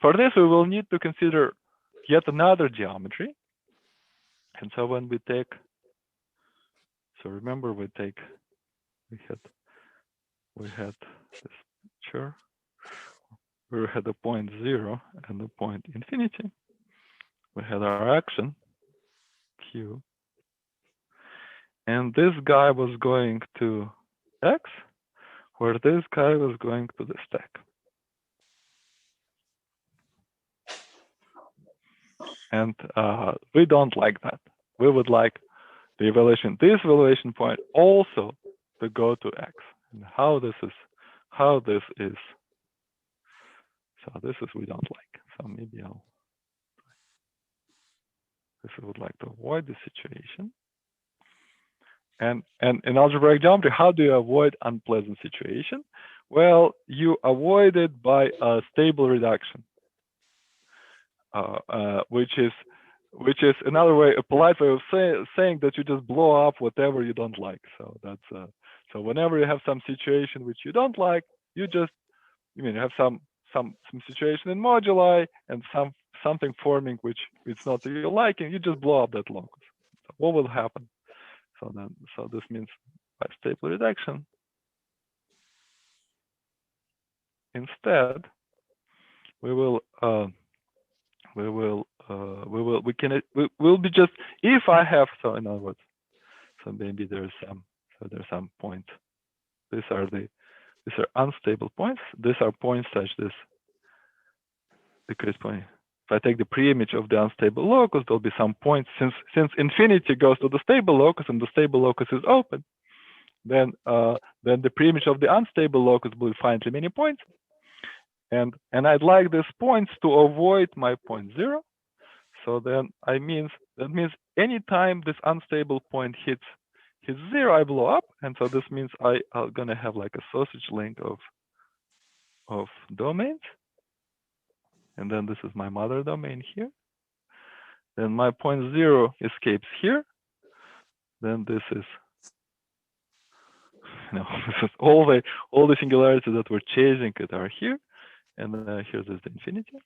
for this we will need to consider yet another geometry. And so when we take, so remember we had this picture. We had a point 0 and a point infinity. We had our action Q, and this guy was going to X, where this guy was going to the stack. And we don't like that. We would like the evaluation, this evaluation point also to go to X. And how this is, so this is we don't like. So maybe I would like to avoid this situation. And in algebraic geometry, how do you avoid unpleasant situation? Well, you avoid it by a stable reduction, which is another way, a polite way of saying that you just blow up whatever you don't like. So that's so whenever you have some situation which you don't like, you just, you have some situation in moduli and something forming which it's not to your liking, you just blow up that locus. So what will happen? So this means by stable reduction, instead we'll be just, if I have, so in other words, so maybe there's some points. These are unstable points. These are points such this the corresponding. If I take the preimage of the unstable locus, there'll be some points. Since infinity goes to the stable locus and the stable locus is open, then the preimage of the unstable locus will be finitely many points. And I'd like these points to avoid my point 0. So then that means anytime this unstable point hits 0, I blow up. And so this means I'm gonna have like a sausage link of domains. And then this is my mother domain here. Then my point 0 escapes here. Then this is, this is all the singularities that we're chasing it are here. And then here's the infinity.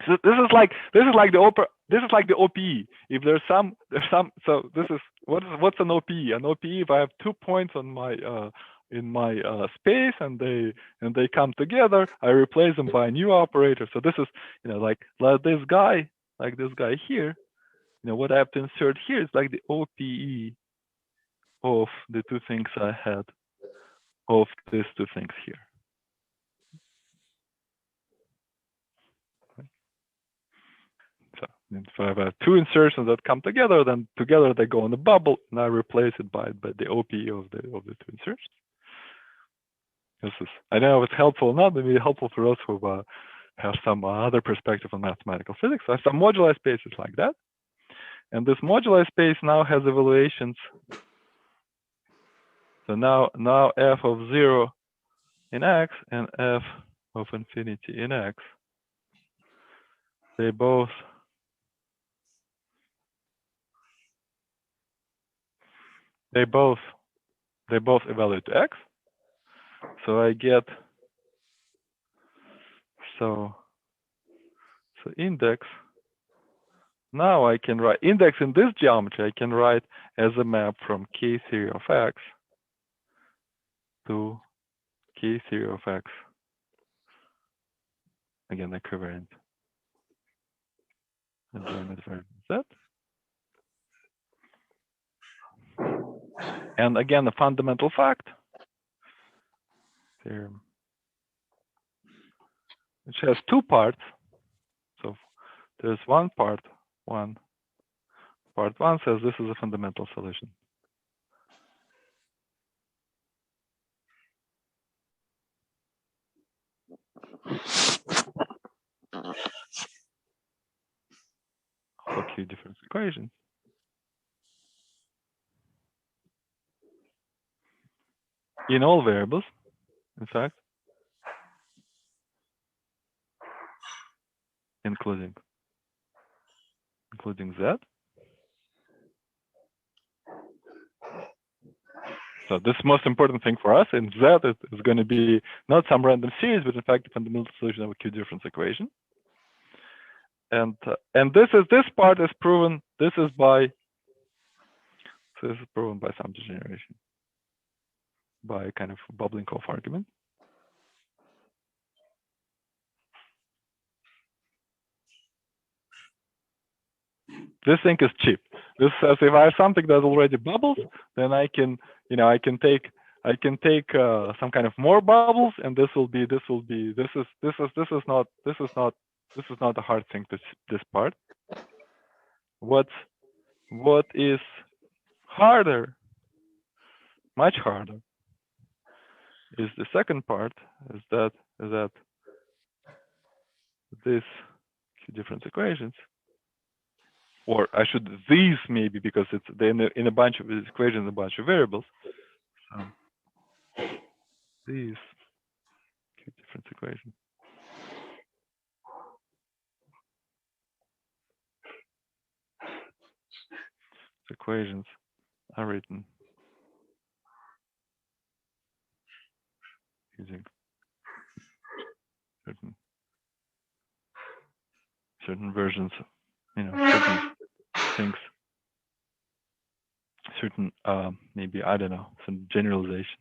So this is like the OPE. If there's some, so this is what's an OPE? An OPE, if I have 2 points on my in my space and they come together, I replace them by a new operator. So this is like this guy here. What I have to insert here is like the OPE of the two things I had of these two things here. So if I have 2 insertions that come together, then together they go on the bubble, and I replace it by the OPE of the 2 insertions. This is, I don't know if it's helpful or not, maybe helpful for us who have some other perspective on mathematical physics. So I have some moduli spaces like that. And this moduli space now has evaluations. So now f of 0 in X and f of infinity in X, they both evaluate to X. So I get, so index, now I can write index in this geometry, I can write as a map from K-theory of X to K-theory of X, again, equivariant enjoyment variable Z. And again, the fundamental fact theorem, which has 2 parts. So there's one part. Part 1 says this is a fundamental solution. HUJI difference equation. In all variables, in fact, including Z. So this most important thing for us in Z is going to be not some random series, but in fact a fundamental solution of a Q-difference equation. And this part is proven. This is proven by some degeneration, by kind of bubbling off argument. This thing is cheap. This says if I have something that already bubbles, then I can, I can take some kind of more bubbles, and this is not a hard thing to this part. What is harder, much harder, is the second part. Is that this difference equations, or I should these maybe, because it's in a bunch of equations, a bunch of variables. These difference equations. Equations are written using certain versions, certain things, certain maybe, I don't know, some generalization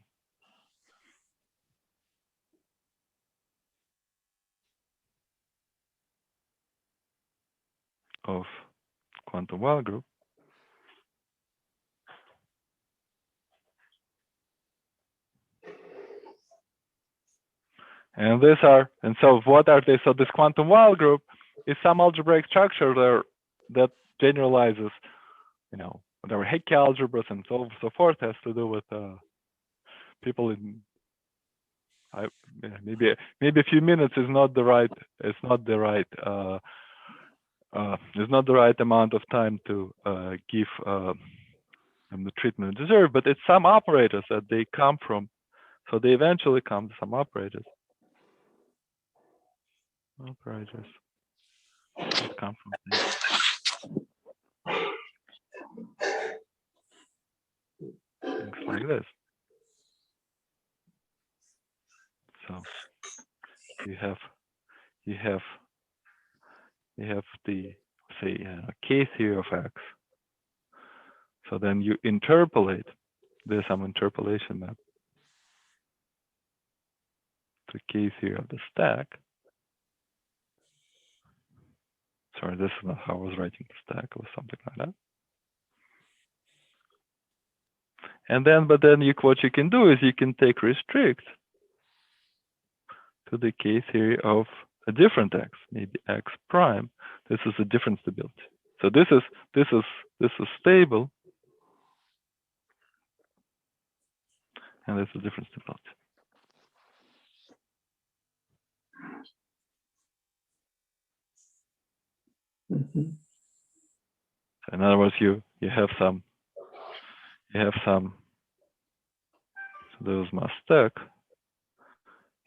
of quantum Weyl group. And so what are they? So this quantum Weyl group is some algebraic structure there that generalizes, whatever Hecke algebras and so forth, has to do with people in maybe a few minutes is not the right amount of time to give the treatment deserved, but it's some operators that they come from, so they eventually come to some operators that come from things like this. So you have the, say, K-theory of X. So then you interpolate. There's some interpolation map to K-theory of the stack. Sorry, this is not how I was writing the stack. It was something like that. And then, what you can do is you can take restrict to the K-theory of a different X, maybe X prime. This is a different stability. So this is stable, and this is different stability. So in other words, you have some. So those must stack.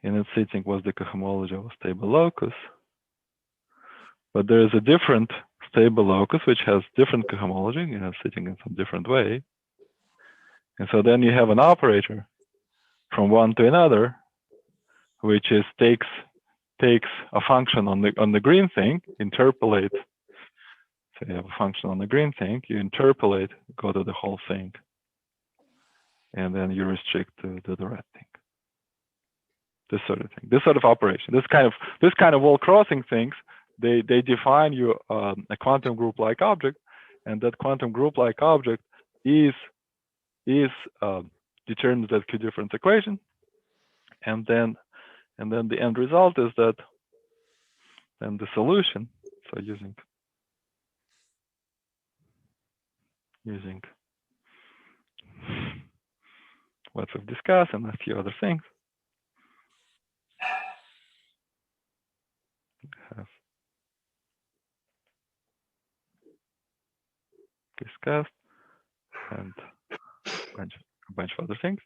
In its sitting was the cohomology of a stable locus, but there is a different stable locus which has different cohomology, sitting in some different way. And so then you have an operator from one to another, which is takes a function on the green thing, interpolate. So you have a function on the green thing, you interpolate, go to the whole thing, and then you restrict to the red thing. This sort of thing, this sort of operation, this kind of wall crossing things, they define you a quantum group-like object, and that quantum group-like object is determines that Q-difference equation, and then the end result is that then the solution. So using what we've discussed and a few other things, have discussed, and a bunch of other things.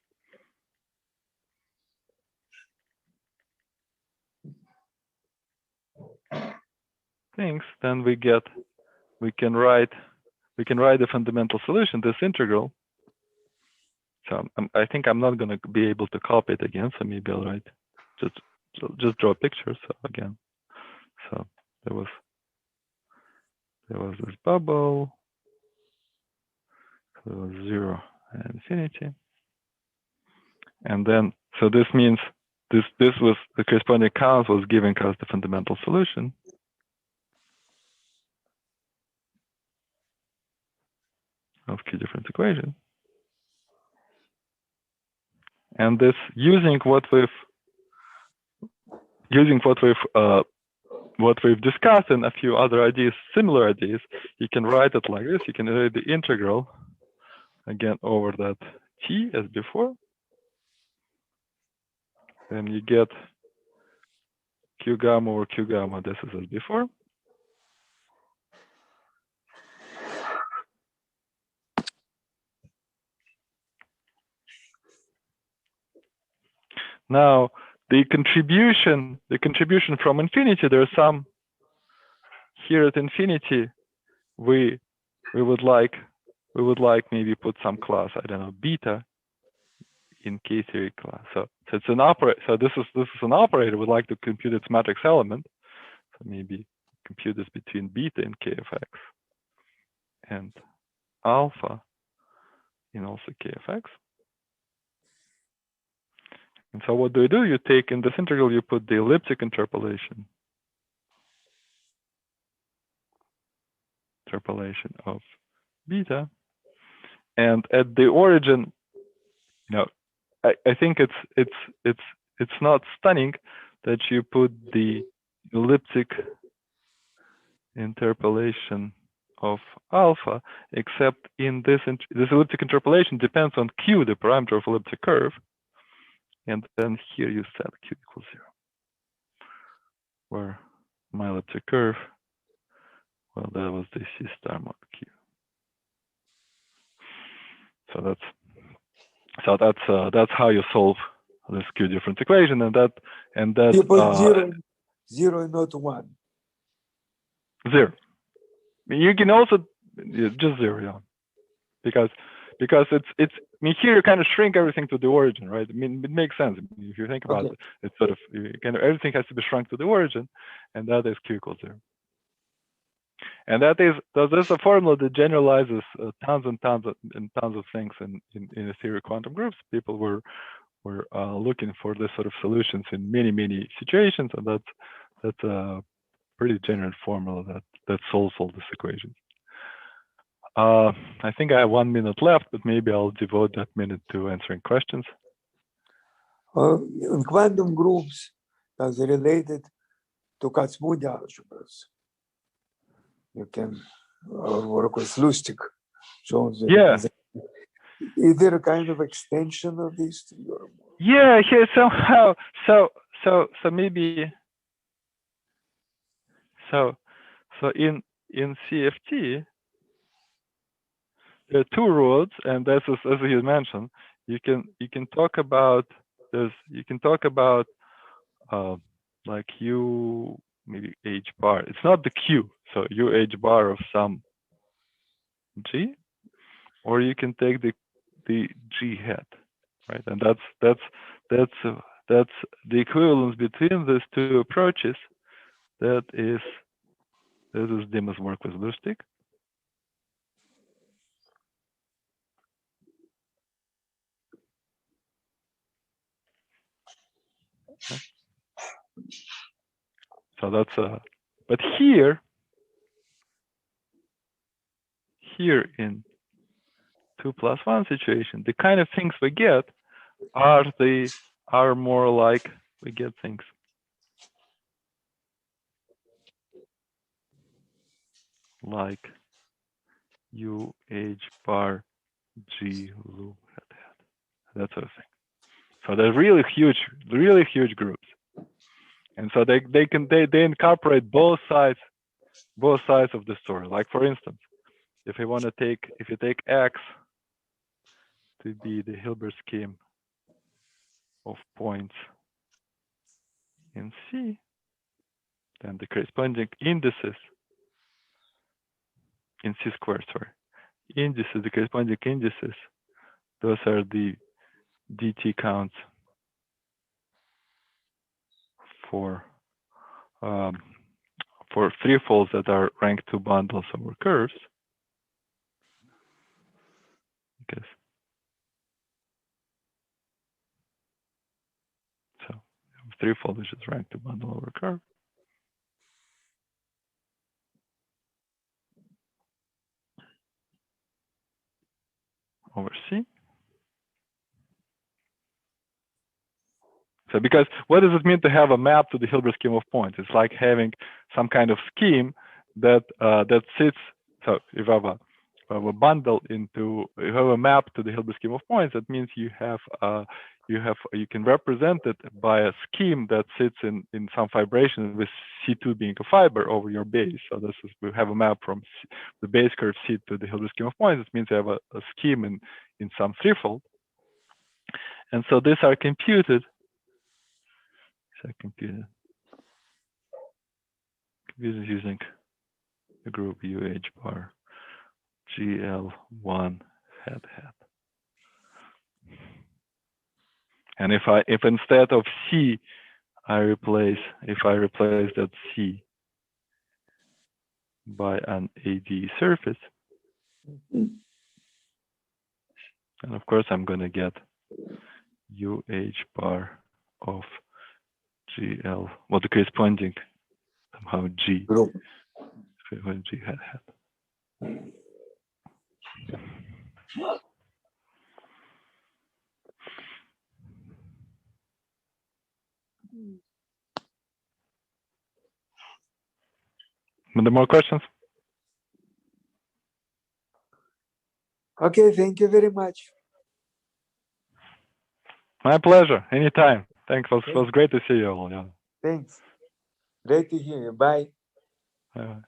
Then we can write the fundamental solution, this integral, So I think I'm not going to be able to copy it again. So maybe I'll write just draw a picture. So again, so there was this bubble. So it was 0 and infinity. And then, so this means this was the corresponding count was giving us the fundamental solution. Of Q-difference equation. And this using what we've discussed and a few other ideas, similar ideas, you can write it like this. You can write the integral again over that t as before. Then you get q gamma over q gamma. This is as before. Now the contribution from infinity, there's some here at infinity. We would like maybe put some class, I don't know, beta in K-theory class. So it's an operator. So this is an operator. We'd like to compute its matrix element. So maybe compute this between beta in K of x and alpha in also K of x. And so what do? You take in this integral, you put the elliptic interpolation of beta, and at the origin, you know, I think it's not stunning that you put the elliptic interpolation of alpha, except in this elliptic interpolation depends on q, the parameter of elliptic curve, and then here you set q equals 0, where my elliptic curve, well, that was the c star mod q. So that's how you solve this Q-difference equation, and that you put 0 and not 1. 0. You can also just 0, yeah, because it's I mean, here you kind of shrink everything to the origin, right? I mean, it makes sense if you think about it. It's sort of everything has to be shrunk to the origin, and that is Q equals 0. And that is a formula that generalizes tons and tons of things in the theory of quantum groups. People were looking for this sort of solutions in many situations, and that's a pretty general formula that solves all these equations. I think I have 1 minute left, but maybe I'll devote that minute to answering questions. In quantum groups, as related to Kac-Moody algebras, you can work with Lustig. Yeah. Is there a kind of extension of this theorem? Yeah, here somehow. So maybe. So in CFT, there are 2 roads, and that's as you mentioned. You can talk about this. You can talk about like U maybe H bar. It's not the Q, so U H bar of some G, or you can take the G hat, right? And that's the equivalence between these 2 approaches. This is Dima's work with Lustig. So that's but here in 2+1 situation, the kind of things we get are more like we get things like U H bar G loop hat, that sort of thing. So they're really huge groups, and so they incorporate both sides of the story. Like for instance, if you take X to be the Hilbert scheme of points in C, then the corresponding indices in C squared, the corresponding indices Those are the DT counts for threefolds that are rank 2 bundles over curves. Because so threefold is just rank 2 bundle over curve. Over C. So because what does it mean to have a map to the Hilbert scheme of points? It's like having some kind of scheme that that sits. So if you have a bundle into, you have a map to the Hilbert scheme of points, that means you can represent it by a scheme that sits in some fibration with C2 being a fiber over your base. So this is, we have a map from the base curve C to the Hilbert scheme of points. It means you have a scheme in some threefold. And so these are computed. Computed using the group UH bar GL1 hat. And if instead of C I replace that C by an AD surface, and of course I'm going to get UH bar of GL, well, the corresponding somehow G group, G hat. Are there more questions? Okay, thank you very much. My pleasure. Anytime. Thanks. It was great to see you all. Yeah. Thanks. Great to hear you. Bye. Bye.